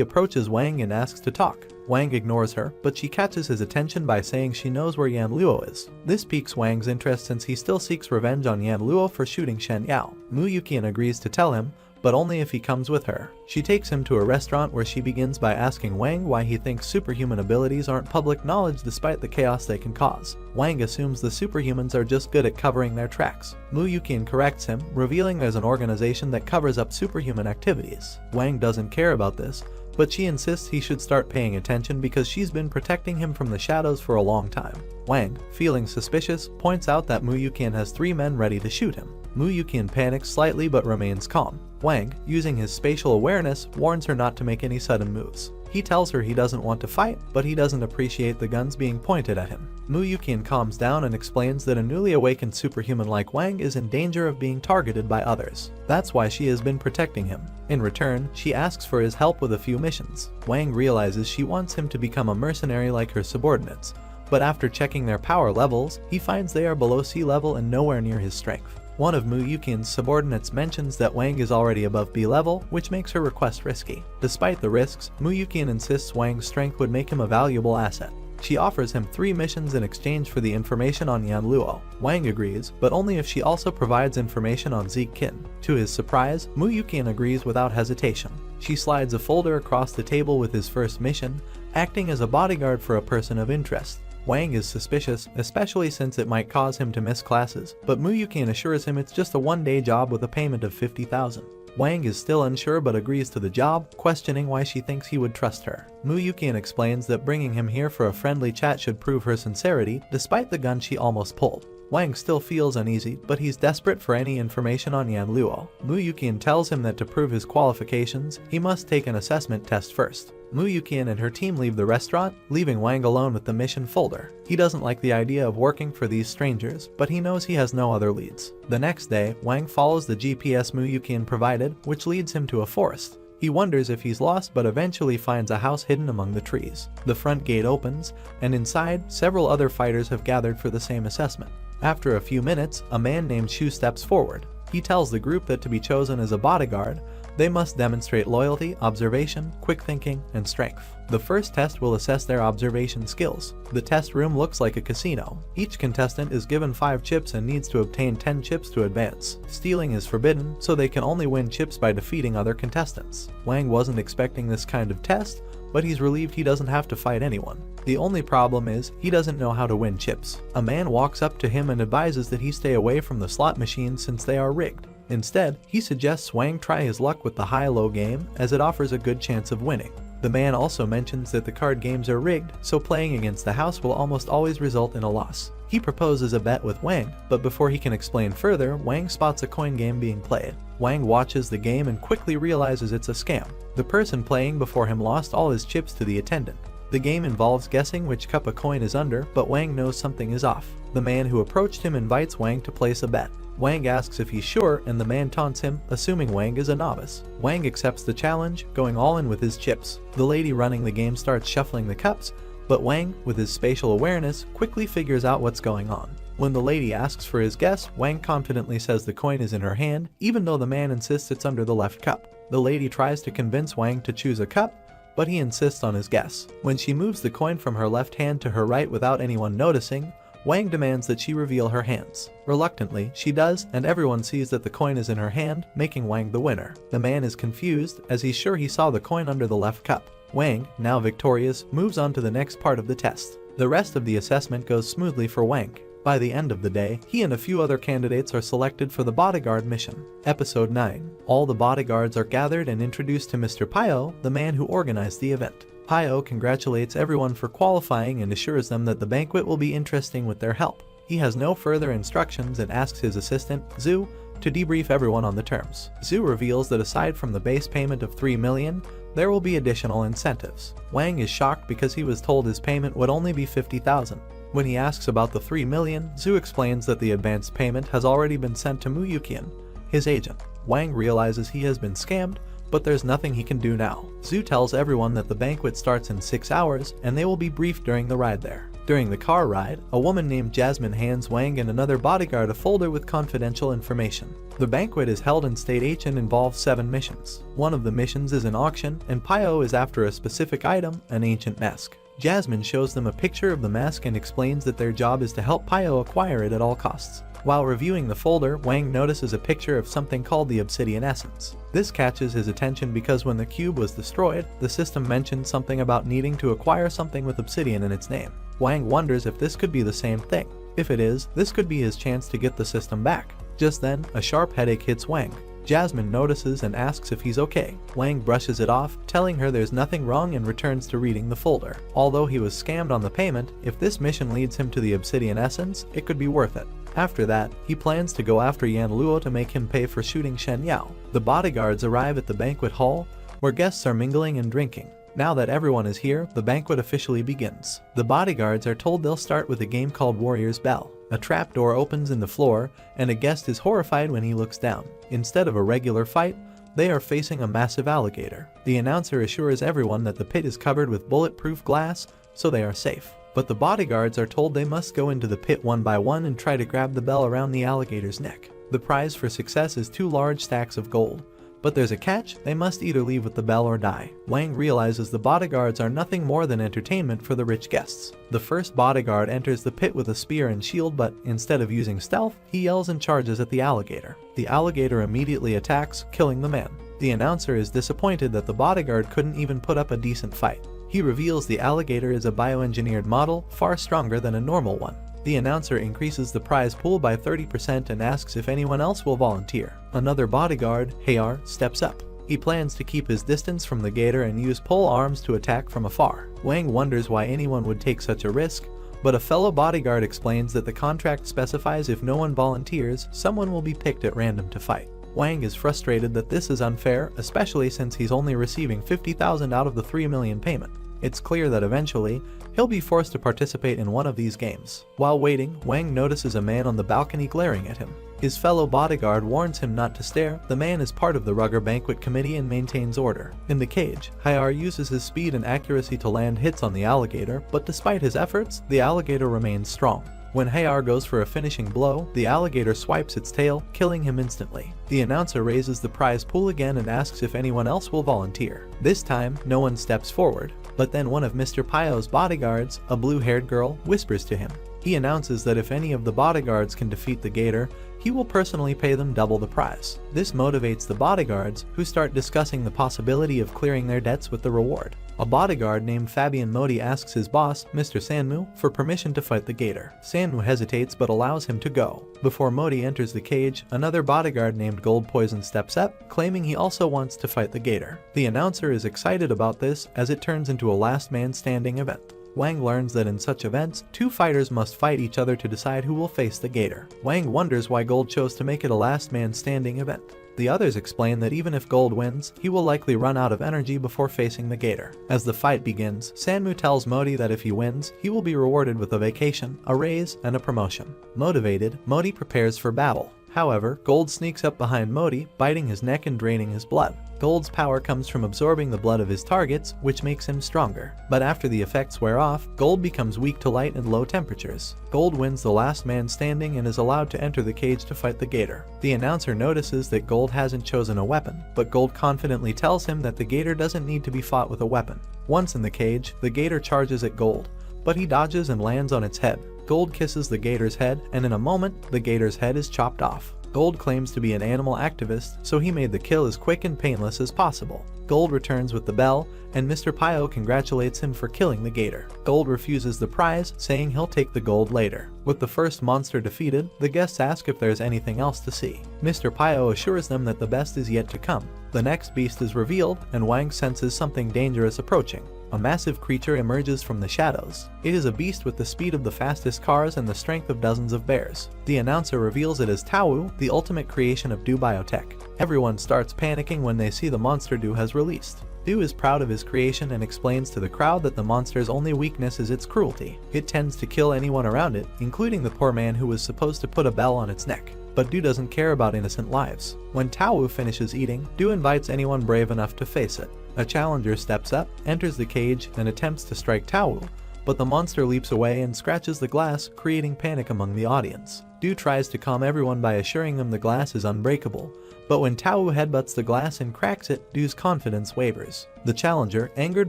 approaches Wang and asks to talk. Wang ignores her, but she catches his attention by saying she knows where Yan Luo is. This piques Wang's interest since he still seeks revenge on Yan Luo for shooting Shen Yao. Mu Yuqian agrees to tell him, but only if he comes with her. She takes him to a restaurant where she begins by asking Wang why he thinks superhuman abilities aren't public knowledge despite the chaos they can cause. Wang assumes the superhumans are just good at covering their tracks. Mu Yuqian corrects him, revealing there's an organization that covers up superhuman activities. Wang doesn't care about this, but she insists he should start paying attention because she's been protecting him from the shadows for a long time. Wang, feeling suspicious, points out that Mu Yuqian has 3 men ready to shoot him. Mu Yuqian panics slightly but remains calm. Wang, using his spatial awareness, warns her not to make any sudden moves. He tells her he doesn't want to fight, but he doesn't appreciate the guns being pointed at him. Mu Yuqian calms down and explains that a newly awakened superhuman like Wang is in danger of being targeted by others. That's why she has been protecting him. In return, she asks for his help with a few missions. Wang realizes she wants him to become a mercenary like her subordinates, but after checking their power levels, he finds they are below sea level and nowhere near his strength. One of Mu Yuqian's subordinates mentions that Wang is already above B level, which makes her request risky. Despite the risks, Mu Yuqian insists Wang's strength would make him a valuable asset. She offers him 3 missions in exchange for the information on Yan Luo. Wang agrees, but only if she also provides information on Zeke Kin. To his surprise, Mu Yuqian agrees without hesitation. She slides a folder across the table with his first mission, acting as a bodyguard for a person of interest. Wang is suspicious, especially since it might cause him to miss classes, but Mu Yuqian assures him it's just a one-day job with a payment of 50,000. Wang is still unsure but agrees to the job, questioning why she thinks he would trust her. Mu Yuqian explains that bringing him here for a friendly chat should prove her sincerity, despite the gun she almost pulled. Wang still feels uneasy, but he's desperate for any information on Yan Luo. Mu Yuqian tells him that to prove his qualifications, he must take an assessment test first. Mu Yuqian and her team leave the restaurant, leaving Wang alone with the mission folder. He doesn't like the idea of working for these strangers, but he knows he has no other leads. The next day, Wang follows the GPS Mu Yuqian provided, which leads him to a forest. He wonders if he's lost but eventually finds a house hidden among the trees. The front gate opens, and inside, several other fighters have gathered for the same assessment. After a few minutes, a man named Shu steps forward. He tells the group that to be chosen as a bodyguard, they must demonstrate loyalty, observation, quick thinking, and strength. The first test will assess their observation skills. The test room looks like a casino. Each contestant is given 5 chips and needs to obtain 10 chips to advance. Stealing is forbidden, so they can only win chips by defeating other contestants. Wang wasn't expecting this kind of test, but he's relieved he doesn't have to fight anyone. The only problem is, he doesn't know how to win chips. A man walks up to him and advises that he stay away from the slot machines since they are rigged. Instead, he suggests Wang try his luck with the high-low game, as it offers a good chance of winning. The man also mentions that the card games are rigged, so playing against the house will almost always result in a loss. He proposes a bet with Wang, but before he can explain further, Wang spots a coin game being played. Wang watches the game and quickly realizes it's a scam. The person playing before him lost all his chips to the attendant. The game involves guessing which cup a coin is under, but Wang knows something is off. The man who approached him invites Wang to place a bet. Wang asks if he's sure, and the man taunts him, assuming Wang is a novice. Wang accepts the challenge, going all in with his chips. The lady running the game starts shuffling the cups, but Wang, with his spatial awareness, quickly figures out what's going on. When the lady asks for his guess, Wang confidently says the coin is in her hand, even though the man insists it's under the left cup. The lady tries to convince Wang to choose a cup, but he insists on his guess. When she moves the coin from her left hand to her right without anyone noticing, Wang demands that she reveal her hands. Reluctantly, she does, and everyone sees that the coin is in her hand, making Wang the winner. The man is confused, as he's sure he saw the coin under the left cup. Wang, now victorious, moves on to the next part of the test. The rest of the assessment goes smoothly for Wang. By the end of the day, he and a few other candidates are selected for the bodyguard mission. Episode 9. All the bodyguards are gathered and introduced to Mr. Pio, the man who organized the event. Pio congratulates everyone for qualifying and assures them that the banquet will be interesting with their help. He has no further instructions and asks his assistant, Zhu, to debrief everyone on the terms. Zhu reveals that aside from the base payment of 3 million, there will be additional incentives. Wang is shocked because he was told his payment would only be 50,000. When he asks about the 3 million, Zhu explains that the advanced payment has already been sent to Mu Yuqian, his agent. Wang realizes he has been scammed, but there's nothing he can do now. Zhu tells everyone that the banquet starts in 6 hours and they will be briefed during the ride there. During the car ride, a woman named Jasmine hands Wang and another bodyguard a folder with confidential information. The banquet is held in State H and involves 7 missions. One of the missions is an auction, and Pio is after a specific item, an ancient mask. Jasmine shows them a picture of the mask and explains that their job is to help Pio acquire it at all costs. While reviewing the folder, Wang notices a picture of something called the Obsidian Essence. This catches his attention because when the cube was destroyed, the system mentioned something about needing to acquire something with obsidian in its name. Wang wonders if this could be the same thing. If it is, this could be his chance to get the system back. Just then, a sharp headache hits Wang. Jasmine notices and asks if he's okay. Wang brushes it off, telling her there's nothing wrong and returns to reading the folder. Although he was scammed on the payment, if this mission leads him to the Obsidian Essence, it could be worth it. After that, he plans to go after Yan Luo to make him pay for shooting Shen Yao. The bodyguards arrive at the banquet hall, where guests are mingling and drinking. Now that everyone is here, the banquet officially begins. The bodyguards are told they'll start with a game called Warrior's Bell. A trapdoor opens in the floor, and a guest is horrified when he looks down. Instead of a regular fight, they are facing a massive alligator. The announcer assures everyone that the pit is covered with bulletproof glass, so they are safe. But the bodyguards are told they must go into the pit one by one and try to grab the bell around the alligator's neck. The prize for success is 2 large stacks of gold. But there's a catch, they must either leave with the bell or die. Wang realizes the bodyguards are nothing more than entertainment for the rich guests. The first bodyguard enters the pit with a spear and shield, but instead of using stealth, he yells and charges at the alligator. The alligator immediately attacks, killing the man. The announcer is disappointed that the bodyguard couldn't even put up a decent fight. He reveals the alligator is a bioengineered model, far stronger than a normal one. The announcer increases the prize pool by 30% and asks if anyone else will volunteer. Another bodyguard, Hayar, steps up. He plans to keep his distance from the gator and use pole arms to attack from afar. Wang wonders why anyone would take such a risk, but a fellow bodyguard explains that the contract specifies if no one volunteers, someone will be picked at random to fight. Wang is frustrated that this is unfair, especially since he's only receiving 50,000 out of the 3 million payment. It's clear that eventually, he'll be forced to participate in one of these games. While waiting, Wang notices a man on the balcony glaring at him. His fellow bodyguard warns him not to stare. The man is part of the Rugger Banquet Committee and maintains order. In the cage, Hayar uses his speed and accuracy to land hits on the alligator, but despite his efforts, the alligator remains strong. When Hayar goes for a finishing blow, the alligator swipes its tail, killing him instantly. The announcer raises the prize pool again and asks if anyone else will volunteer. This time, no one steps forward, but then one of Mr. Pio's bodyguards, a blue-haired girl, whispers to him. He announces that if any of the bodyguards can defeat the gator, he will personally pay them double the prize. This motivates the bodyguards, who start discussing the possibility of clearing their debts with the reward. A bodyguard named Fabian Modi asks his boss, Mr. Sanmu, for permission to fight the gator. Sanmu hesitates but allows him to go. Before Modi enters the cage, another bodyguard named Gold Poison steps up, claiming he also wants to fight the gator. The announcer is excited about this as it turns into a last man standing event. Wang learns that in such events, 2 fighters must fight each other to decide who will face the gator. Wang wonders why Gold chose to make it a last man standing event. The others explain that even if Gold wins, he will likely run out of energy before facing the gator. As the fight begins, Sanmu tells Modi that if he wins, he will be rewarded with a vacation, a raise, and a promotion. Motivated, Modi prepares for battle. However, Gold sneaks up behind Modi, biting his neck and draining his blood. Gold's power comes from absorbing the blood of his targets, which makes him stronger. But after the effects wear off, Gold becomes weak to light and low temperatures. Gold wins the last man standing and is allowed to enter the cage to fight the gator. The announcer notices that Gold hasn't chosen a weapon, but Gold confidently tells him that the gator doesn't need to be fought with a weapon. Once in the cage, the gator charges at Gold, but he dodges and lands on its head. Gold kisses the gator's head, and in a moment, the gator's head is chopped off. Gold claims to be an animal activist, so he made the kill as quick and painless as possible. Gold returns with the bell, and Mr. Pio congratulates him for killing the gator. Gold refuses the prize, saying he'll take the gold later. With the first monster defeated, the guests ask if there's anything else to see. Mr. Pio assures them that the best is yet to come. The next beast is revealed, and Wang senses something dangerous approaching. a massive creature emerges from the shadows. It is a beast with the speed of the fastest cars and the strength of dozens of bears. The announcer reveals it as Tawu, the ultimate creation of Do Biotech. Everyone starts panicking when they see the monster Do has released. Do is proud of his creation and explains to the crowd that the monster's only weakness is its cruelty. It tends to kill anyone around it, including the poor man who was supposed to put a bell on its neck. But Do doesn't care about innocent lives. When Tawu finishes eating, Do invites anyone brave enough to face it. A challenger steps up, enters the cage, and attempts to strike Tawu, but the monster leaps away and scratches the glass, creating panic among the audience. Do tries to calm everyone by assuring them the glass is unbreakable, but when Tawu headbutts the glass and cracks it, Do's confidence wavers. The challenger, angered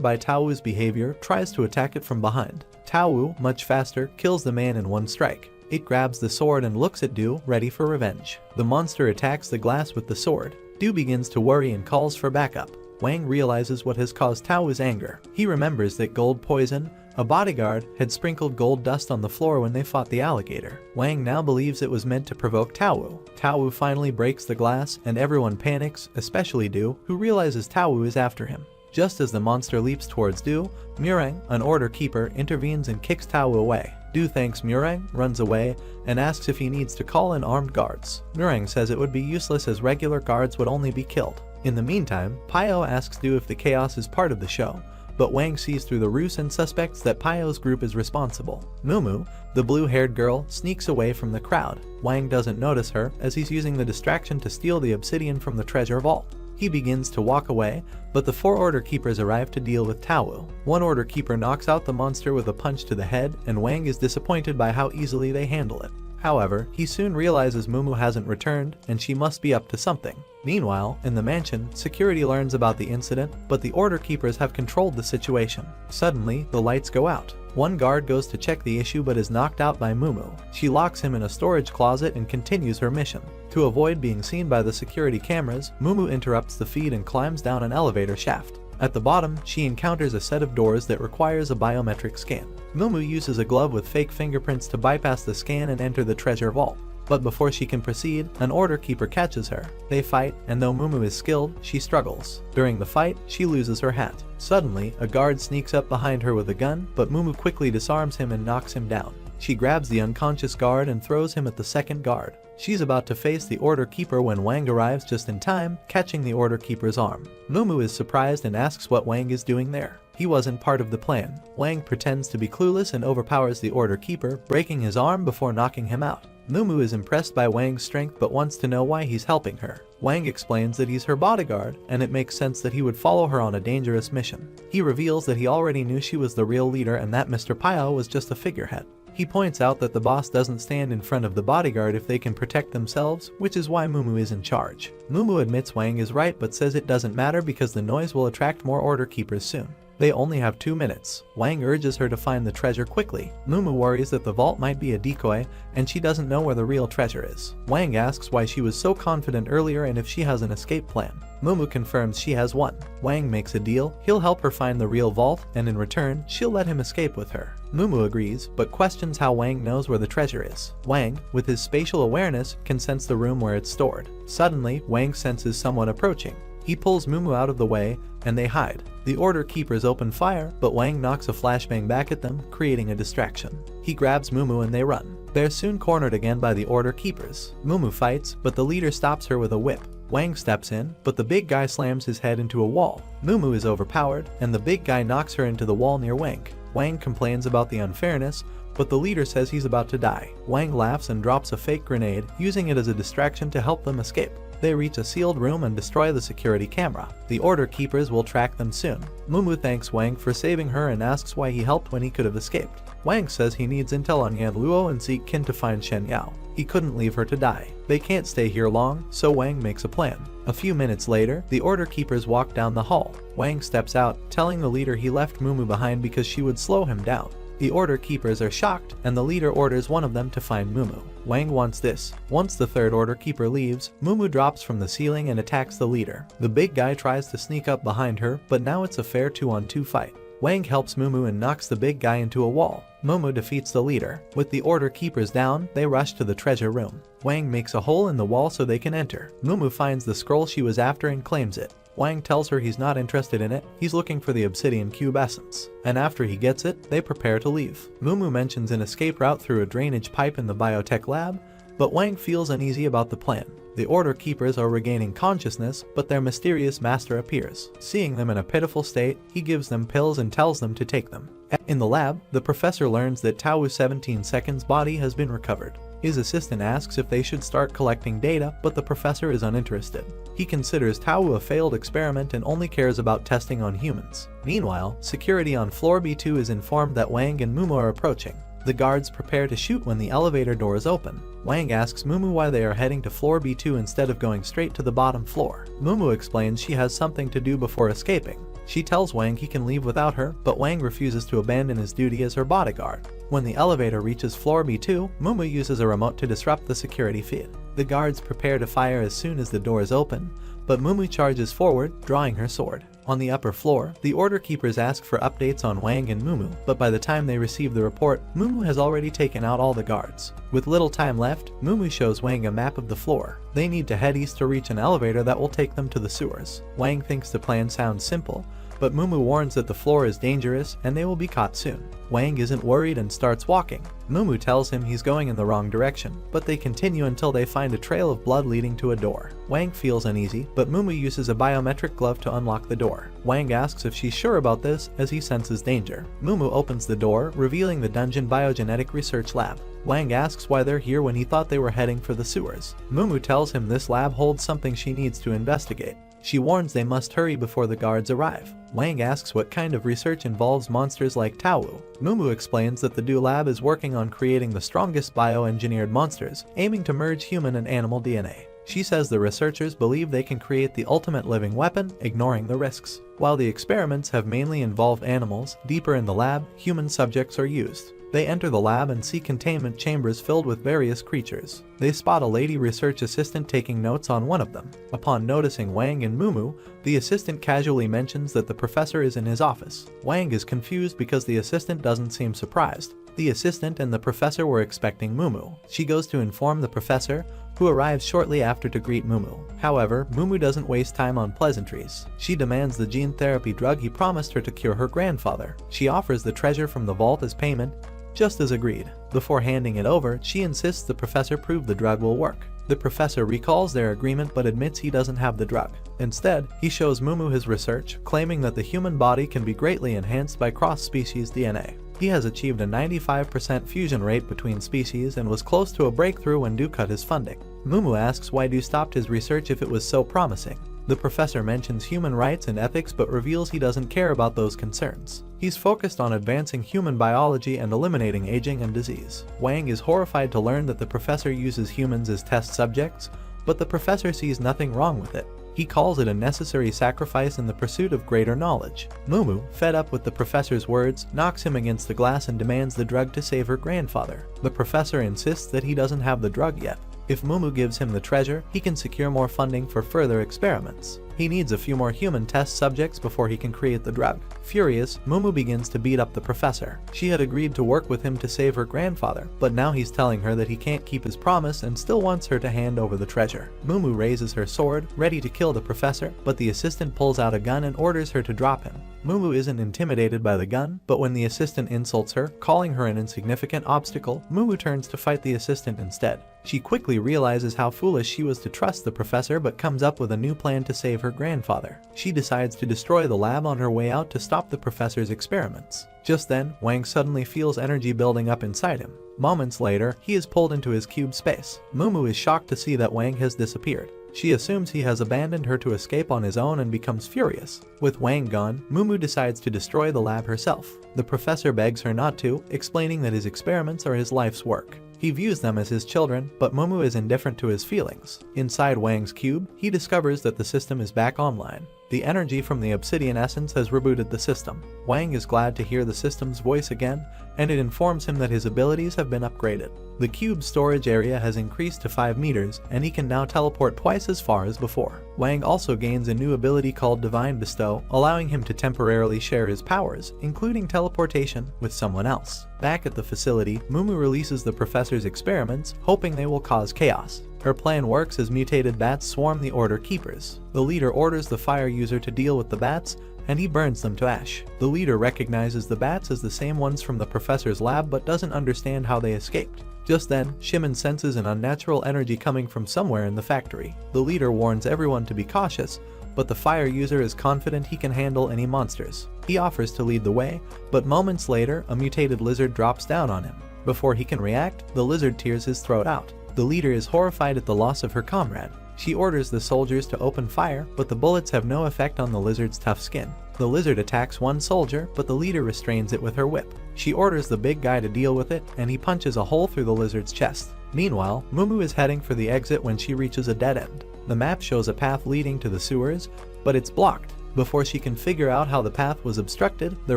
by Tawu's behavior, tries to attack it from behind. Tawu, much faster, kills the man in one strike. It grabs the sword and looks at Do, ready for revenge. The monster attacks the glass with the sword. Do begins to worry and calls for backup. Wang realizes what has caused Tawu's anger. He remembers that Gold Poison, a bodyguard, had sprinkled gold dust on the floor when they fought the alligator. Wang now believes it was meant to provoke Tawu. Tawu finally breaks the glass and everyone panics, especially Do, who realizes Tawu is after him. Just as the monster leaps towards Do, Murang, an order keeper, intervenes and kicks Tawu away. Do thanks Murang, runs away, and asks if he needs to call in armed guards. Murang says it would be useless as regular guards would only be killed. In the meantime, Pio asks Do if the chaos is part of the show, but Wang sees through the ruse and suspects that Pio's group is responsible. Mumu, the blue-haired girl, sneaks away from the crowd. Wang doesn't notice her as he's using the distraction to steal the obsidian from the treasure vault. He begins to walk away, but the 4 order keepers arrive to deal with Tawu. One order keeper knocks out the monster with a punch to the head, and Wang is disappointed by how easily they handle it. However, he soon realizes Mumu hasn't returned, and she must be up to something. Meanwhile, in the mansion, security learns about the incident, but the order keepers have controlled the situation. Suddenly, the lights go out. One guard goes to check the issue but is knocked out by Mumu. She locks him in a storage closet and continues her mission. To avoid being seen by the security cameras, Mumu interrupts the feed and climbs down an elevator shaft. At the bottom, she encounters a set of doors that requires a biometric scan. Mumu uses a glove with fake fingerprints to bypass the scan and enter the treasure vault. But before she can proceed, an order keeper catches her. They fight, and though Mumu is skilled, she struggles. During the fight, she loses her hat. Suddenly, a guard sneaks up behind her with a gun, but Mumu quickly disarms him and knocks him down. She grabs the unconscious guard and throws him at the second guard. She's about to face the order keeper when Wang arrives just in time, catching the order keeper's arm. Mumu is surprised and asks what Wang is doing there. He wasn't part of the plan. Wang pretends to be clueless and overpowers the order keeper, breaking his arm before knocking him out. Mumu is impressed by Wang's strength but wants to know why he's helping her. Wang explains that he's her bodyguard, and it makes sense that he would follow her on a dangerous mission. He reveals that he already knew she was the real leader and that Mr. Pio was just a figurehead. He points out that the boss doesn't stand in front of the bodyguard if they can protect themselves, which is why Mumu is in charge. Mumu admits Wang is right but says it doesn't matter because the noise will attract more order keepers soon. They only have 2 minutes. Wang urges her to find the treasure quickly. Mumu worries that the vault might be a decoy, and she doesn't know where the real treasure is. Wang asks why she was so confident earlier and if she has an escape plan. Mumu confirms she has one. Wang makes a deal. He'll help her find the real vault, and in return, she'll let him escape with her. Mumu agrees, but questions how Wang knows where the treasure is. Wang, with his spatial awareness, can sense the room where it's stored. Suddenly, Wang senses someone approaching. He pulls Mumu out of the way, and they hide. The order keepers open fire, but Wang knocks a flashbang back at them, creating a distraction. He grabs Mumu and they run. They're soon cornered again by the order keepers. Mumu fights, but the leader stops her with a whip. Wang steps in, but the big guy slams his head into a wall. Mumu is overpowered, and the big guy knocks her into the wall near Wang. Wang complains about the unfairness, but the leader says he's about to die. Wang laughs and drops a fake grenade, using it as a distraction to help them escape. They reach a sealed room and destroy the security camera. The order keepers will track them soon. Mumu thanks Wang for saving her and asks why he helped when he could have escaped. Wang says he needs intel on Yan Luo and Zeke Qin to find Shen Yao. He couldn't leave her to die. They can't stay here long, so Wang makes a plan. A few minutes later, the order keepers walk down the hall. Wang steps out, telling the leader he left Mumu behind because she would slow him down. The order keepers are shocked, and the leader orders one of them to find Mumu. Wang wants this. Once the third order keeper leaves, Mumu drops from the ceiling and attacks the leader. The big guy tries to sneak up behind her, but now it's a fair 2-on-2 fight. Wang helps Mumu and knocks the big guy into a wall. Mumu defeats the leader. With the order keepers down, they rush to the treasure room. Wang makes a hole in the wall so they can enter. Mumu finds the scroll she was after and claims it. Wang tells her he's not interested in it, he's looking for the obsidian cube essence. And after he gets it, they prepare to leave. Mumu mentions an escape route through a drainage pipe in the biotech lab, but Wang feels uneasy about the plan. The Order Keepers are regaining consciousness, but their mysterious master appears. Seeing them in a pitiful state, he gives them pills and tells them to take them. In the lab, the professor learns that Tao 17 Seconds' body has been recovered. His assistant asks if they should start collecting data, but the professor is uninterested. He considers Tao a failed experiment and only cares about testing on humans. Meanwhile, security on floor B2 is informed that Wang and Mumu are approaching. The guards prepare to shoot when the elevator doors open. Wang asks Mumu why they are heading to floor B2 instead of going straight to the bottom floor. Mumu explains she has something to do before escaping. She tells Wang he can leave without her, but Wang refuses to abandon his duty as her bodyguard. When the elevator reaches floor B2, Mumu uses a remote to disrupt the security feed. The guards prepare to fire as soon as the doors open, but Mumu charges forward, drawing her sword. On the upper floor, the Order Keepers ask for updates on Wang and Mumu, but by the time they receive the report, Mumu has already taken out all the guards. With little time left, Mumu shows Wang a map of the floor. They need to head east to reach an elevator that will take them to the sewers. Wang thinks the plan sounds simple, but Mumu warns that the floor is dangerous and they will be caught soon. Wang isn't worried and starts walking. Mumu tells him he's going in the wrong direction, but they continue until they find a trail of blood leading to a door. Wang feels uneasy, but Mumu uses a biometric glove to unlock the door. Wang asks if she's sure about this as he senses danger. Mumu opens the door, revealing the dungeon biogenetic research lab. Wang asks why they're here when he thought they were heading for the sewers. Mumu tells him this lab holds something she needs to investigate. She warns they must hurry before the guards arrive. Wang asks what kind of research involves monsters like Tao. Mumu explains that the Do Lab is working on creating the strongest bioengineered monsters, aiming to merge human and animal DNA. She says the researchers believe they can create the ultimate living weapon, ignoring the risks. While the experiments have mainly involved animals, deeper in the lab, human subjects are used. They enter the lab and see containment chambers filled with various creatures. They spot a lady research assistant taking notes on one of them. Upon noticing Wang and Mumu, the assistant casually mentions that the professor is in his office. Wang is confused because the assistant doesn't seem surprised. The assistant and the professor were expecting Mumu. She goes to inform the professor, who arrives shortly after to greet Mumu. However, Mumu doesn't waste time on pleasantries. She demands the gene therapy drug he promised her to cure her grandfather. She offers the treasure from the vault as payment, just as agreed. Before handing it over, she insists the professor prove the drug will work. The professor recalls their agreement but admits he doesn't have the drug. Instead, he shows Mumu his research, claiming that the human body can be greatly enhanced by cross-species DNA. He has achieved a 95% fusion rate between species and was close to a breakthrough when Du cut his funding. Mumu asks why Du stopped his research if it was so promising. The professor mentions human rights and ethics but reveals he doesn't care about those concerns. He's focused on advancing human biology and eliminating aging and disease. Wang is horrified to learn that the professor uses humans as test subjects, but the professor sees nothing wrong with it. He calls it a necessary sacrifice in the pursuit of greater knowledge. Mumu, fed up with the professor's words, knocks him against the glass and demands the drug to save her grandfather. The professor insists that he doesn't have the drug yet. If Mumu gives him the treasure, he can secure more funding for further experiments. He needs a few more human test subjects before he can create the drug. Furious, Mumu begins to beat up the professor. She had agreed to work with him to save her grandfather, but now he's telling her that he can't keep his promise and still wants her to hand over the treasure. Mumu raises her sword, ready to kill the professor, but the assistant pulls out a gun and orders her to drop him. Mumu isn't intimidated by the gun, but when the assistant insults her, calling her an insignificant obstacle, Mumu turns to fight the assistant instead. She quickly realizes how foolish she was to trust the professor but comes up with a new plan to save her grandfather. She decides to destroy the lab on her way out to stop the professor's experiments. Just then, Wang suddenly feels energy building up inside him. Moments later, he is pulled into his cube space. Mumu is shocked to see that Wang has disappeared. She assumes he has abandoned her to escape on his own and becomes furious. With Wang gone, Mumu decides to destroy the lab herself. The professor begs her not to, explaining that his experiments are his life's work. He views them as his children, but Mumu is indifferent to his feelings. Inside Wang's cube, he discovers that the system is back online. The energy from the obsidian essence has rebooted the system. Wang is glad to hear the system's voice again, and it informs him that his abilities have been upgraded. The cube's storage area has increased to 5 meters, and he can now teleport twice as far as before. Wang also gains a new ability called Divine Bestow, allowing him to temporarily share his powers, including teleportation, with someone else. Back at the facility, Mumu releases the professor's experiments, hoping they will cause chaos. Her plan works as mutated bats swarm the Order Keepers. The leader orders the fire user to deal with the bats, and he burns them to ash. The leader recognizes the bats as the same ones from the professor's lab but doesn't understand how they escaped. Just then, Shimon senses an unnatural energy coming from somewhere in the factory. The leader warns everyone to be cautious, but the fire user is confident he can handle any monsters. He offers to lead the way, but moments later, a mutated lizard drops down on him. Before he can react, the lizard tears his throat out. The leader is horrified at the loss of her comrade. She orders the soldiers to open fire, but the bullets have no effect on the lizard's tough skin. The lizard attacks one soldier, but the leader restrains it with her whip. She orders the big guy to deal with it, and he punches a hole through the lizard's chest. Meanwhile, Mumu is heading for the exit when she reaches a dead end. The map shows a path leading to the sewers, but it's blocked. Before she can figure out how the path was obstructed, the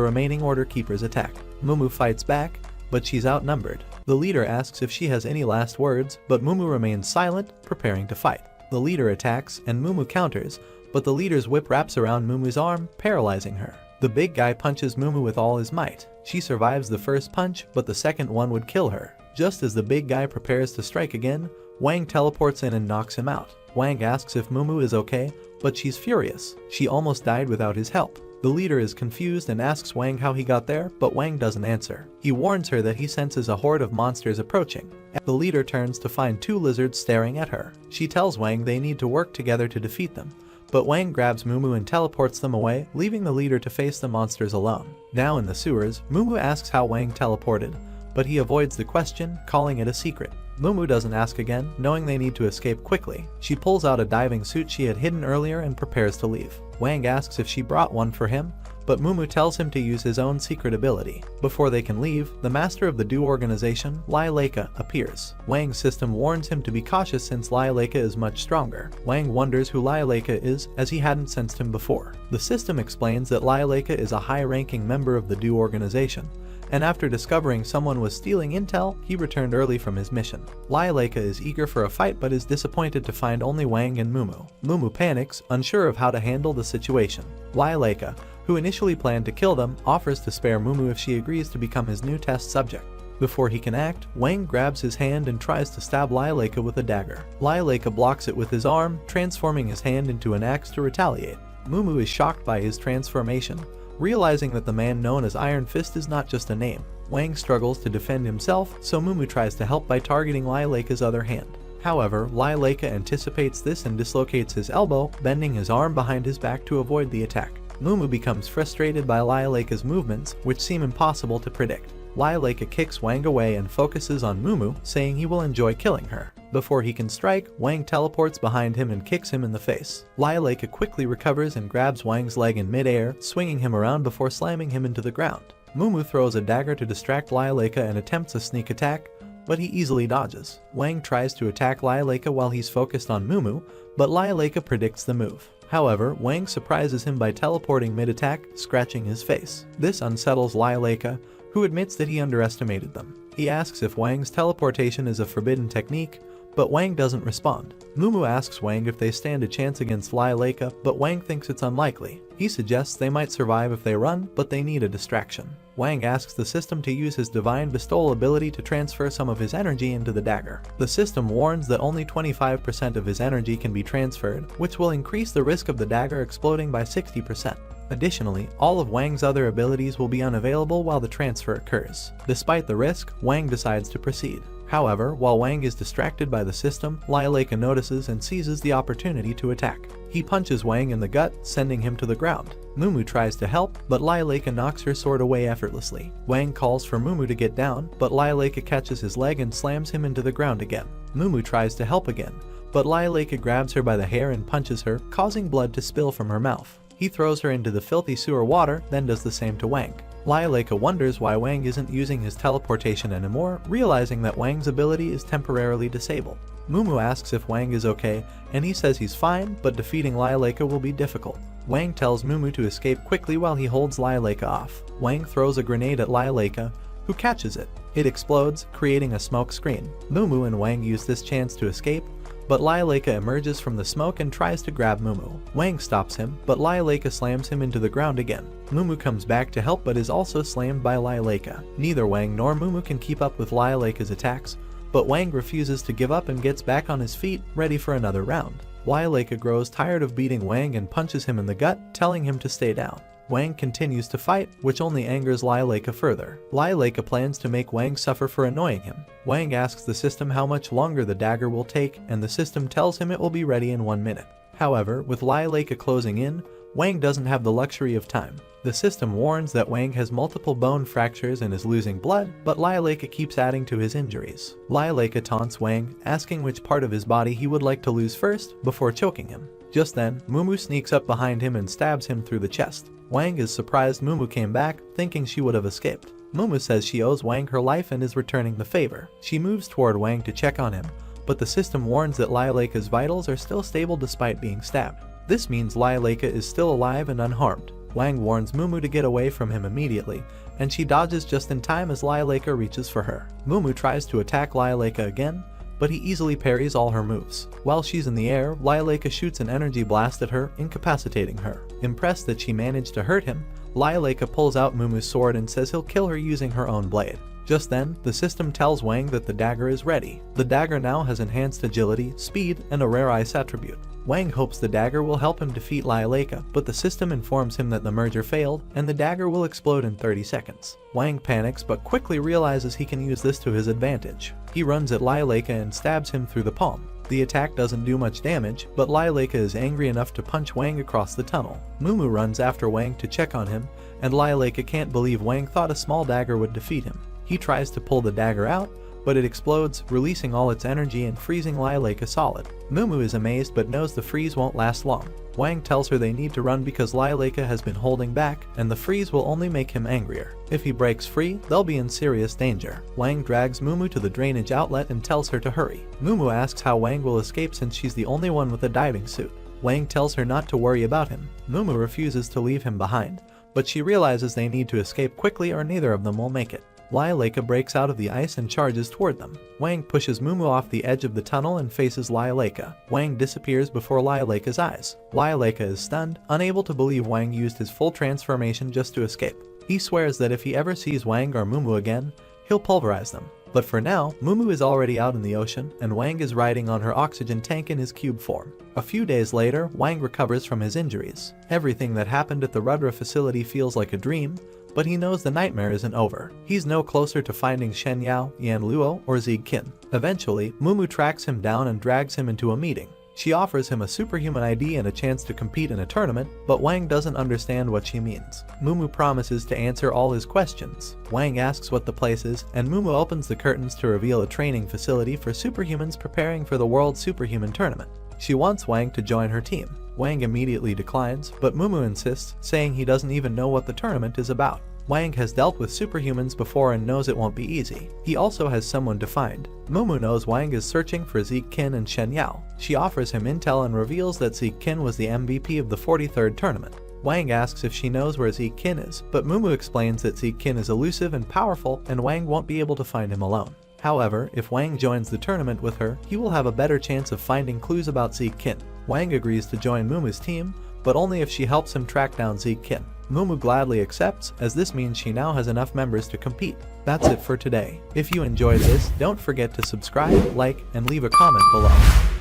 remaining Order Keepers attack. Mumu fights back, but she's outnumbered. The leader asks if she has any last words, but Mumu remains silent, preparing to fight. The leader attacks, and Mumu counters, but the leader's whip wraps around Mumu's arm, paralyzing her. The big guy punches Mumu with all his might. She survives the first punch, but the second one would kill her. Just as the big guy prepares to strike again, Wang teleports in and knocks him out. Wang asks if Mumu is okay, but she's furious. She almost died without his help. The leader is confused and asks Wang how he got there, but Wang doesn't answer. He warns her that he senses a horde of monsters approaching. The leader turns to find two lizards staring at her. She tells Wang they need to work together to defeat them, but Wang grabs Mumu and teleports them away, leaving the leader to face the monsters alone. Now in the sewers, Mumu asks how Wang teleported, but he avoids the question, calling it a secret. Mumu doesn't ask again, knowing they need to escape quickly. She pulls out a diving suit she had hidden earlier and prepares to leave. Wang asks if she brought one for him, but Mumu tells him to use his own secret ability. Before they can leave, the master of the Do organization, Lai Leica, appears. Wang's system warns him to be cautious since Lai Leica is much stronger. Wang wonders who Lai Leica is, as he hadn't sensed him before. The system explains that Lai Leica is a high-ranking member of the Do organization, and after discovering someone was stealing intel, he returned early from his mission. Lai Leica is eager for a fight but is disappointed to find only Wang and Mumu. Mumu panics, unsure of how to handle the situation. Lai Leica, who initially planned to kill them, offers to spare Mumu if she agrees to become his new test subject. Before he can act, Wang grabs his hand and tries to stab Lai Leica with a dagger. Lai Leica blocks it with his arm, transforming his hand into an axe to retaliate. Mumu is shocked by his transformation, realizing that the man known as Iron Fist is not just a name. Wang struggles to defend himself, so Mumu tries to help by targeting Lai Leica's other hand. However, Lai Leica anticipates this and dislocates his elbow, bending his arm behind his back to avoid the attack. Mumu becomes frustrated by Lai Leica's movements, which seem impossible to predict. Lai Leica kicks Wang away and focuses on Mumu, saying he will enjoy killing her. Before he can strike, Wang teleports behind him and kicks him in the face. Lai Leica quickly recovers and grabs Wang's leg in mid-air, swinging him around before slamming him into the ground. Mumu throws a dagger to distract Lai Leica and attempts a sneak attack, but he easily dodges. Wang tries to attack Lai Leica while he's focused on Mumu, but Lai Leica predicts the move. However, Wang surprises him by teleporting mid-attack, scratching his face. This unsettles Lai Leica, who admits that he underestimated them. He asks if Wang's teleportation is a forbidden technique, but Wang doesn't respond. Mumu asks Wang if they stand a chance against Lai Leica, but Wang thinks it's unlikely. He suggests they might survive if they run, but they need a distraction. Wang asks the system to use his Divine Bestowal ability to transfer some of his energy into the dagger. The system warns that only 25% of his energy can be transferred, which will increase the risk of the dagger exploding by 60%. Additionally, all of Wang's other abilities will be unavailable while the transfer occurs. Despite the risk, Wang decides to proceed. However, while Wang is distracted by the system, Lai Leica notices and seizes the opportunity to attack. He punches Wang in the gut, sending him to the ground. Mumu tries to help, but Lai Leica knocks her sword away effortlessly. Wang calls for Mumu to get down, but Lai Leica catches his leg and slams him into the ground again. Mumu tries to help again, but Lai Leica grabs her by the hair and punches her, causing blood to spill from her mouth. He throws her into the filthy sewer water, then does the same to Wang. Lai Leica wonders why Wang isn't using his teleportation anymore, realizing that Wang's ability is temporarily disabled. Mumu asks if Wang is okay, and he says he's fine, but defeating Lai Leica will be difficult. Wang tells Mumu to escape quickly while he holds Lai Leica off. Wang throws a grenade at Lai Leica, who catches it. It explodes, creating a smoke screen. Mumu and Wang use this chance to escape, but Lai Leica emerges from the smoke and tries to grab Mumu. Wang stops him, but Lai Leica slams him into the ground again. Mumu comes back to help but is also slammed by Lai Leica. Neither Wang nor Mumu can keep up with Lai Leica's attacks, but Wang refuses to give up and gets back on his feet, ready for another round. Laileika grows tired of beating Wang and punches him in the gut, telling him to stay down. Wang continues to fight, which only angers Laileika further. Laileika plans to make Wang suffer for annoying him. Wang asks the system how much longer the dagger will take, and the system tells him it will be ready in 1 minute. However, with Laileika closing in, Wang doesn't have the luxury of time. The system warns that Wang has multiple bone fractures and is losing blood, but Laileika keeps adding to his injuries. Laileika taunts Wang, asking which part of his body he would like to lose first, before choking him. Just then, Mumu sneaks up behind him and stabs him through the chest. Wang is surprised Mumu came back, thinking she would have escaped. Mumu says she owes Wang her life and is returning the favor. She moves toward Wang to check on him, but the system warns that Laileika's vitals are still stable despite being stabbed. This means Laileika is still alive and unharmed. Wang warns Mumu to get away from him immediately, and she dodges just in time as Laileika reaches for her. Mumu tries to attack Laileika again, but he easily parries all her moves. While she's in the air, Laileika shoots an energy blast at her, incapacitating her. Impressed that she managed to hurt him, Laileika pulls out Mumu's sword and says he'll kill her using her own blade. Just then, the system tells Wang that the dagger is ready. The dagger now has enhanced agility, speed, and a rare ice attribute. Wang hopes the dagger will help him defeat Laileika, but the system informs him that the merger failed, and the dagger will explode in 30 seconds. Wang panics but quickly realizes he can use this to his advantage. He runs at Laileika and stabs him through the palm. The attack doesn't do much damage, but Laileika is angry enough to punch Wang across the tunnel. Mumu runs after Wang to check on him, and Laileika can't believe Wang thought a small dagger would defeat him. He tries to pull the dagger out, but it explodes, releasing all its energy and freezing Laileika solid. Mumu is amazed but knows the freeze won't last long. Wang tells her they need to run because Laileika has been holding back, and the freeze will only make him angrier. If he breaks free, they'll be in serious danger. Wang drags Mumu to the drainage outlet and tells her to hurry. Mumu asks how Wang will escape since she's the only one with a diving suit. Wang tells her not to worry about him. Mumu refuses to leave him behind, but she realizes they need to escape quickly or neither of them will make it. Laileika breaks out of the ice and charges toward them. Wang pushes Mumu off the edge of the tunnel and faces Laileika. Wang disappears before Laileika's eyes. Laileika is stunned, unable to believe Wang used his full transformation just to escape. He swears that if he ever sees Wang or Mumu again, he'll pulverize them. But for now, Mumu is already out in the ocean, and Wang is riding on her oxygen tank in his cube form. A few days later, Wang recovers from his injuries. Everything that happened at the Rudra facility feels like a dream, but he knows the nightmare isn't over. He's no closer to finding Shen Yao, Yan Luo, or Zieg Qin. Eventually, Mumu tracks him down and drags him into a meeting. She offers him a superhuman ID and a chance to compete in a tournament, but Wang doesn't understand what she means. Mumu promises to answer all his questions. Wang asks what the place is, and Mumu opens the curtains to reveal a training facility for superhumans preparing for the World Superhuman Tournament. She wants Wang to join her team. Wang immediately declines, but Mumu insists, saying he doesn't even know what the tournament is about. Wang has dealt with superhumans before and knows it won't be easy. He also has someone to find. Mumu knows Wang is searching for Zieg Qin and Shen Yao. She offers him intel and reveals that Zieg Qin was the MVP of the 43rd tournament. Wang asks if she knows where Zieg Qin is, but Mumu explains that Zieg Qin is elusive and powerful and Wang won't be able to find him alone. However, if Wang joins the tournament with her, he will have a better chance of finding clues about Zieg Qin. Wang agrees to join Mumu's team, but only if she helps him track down Zieg Qin. Mumu gladly accepts, as this means she now has enough members to compete. That's it for today. If you enjoyed this, don't forget to subscribe, like, and leave a comment below.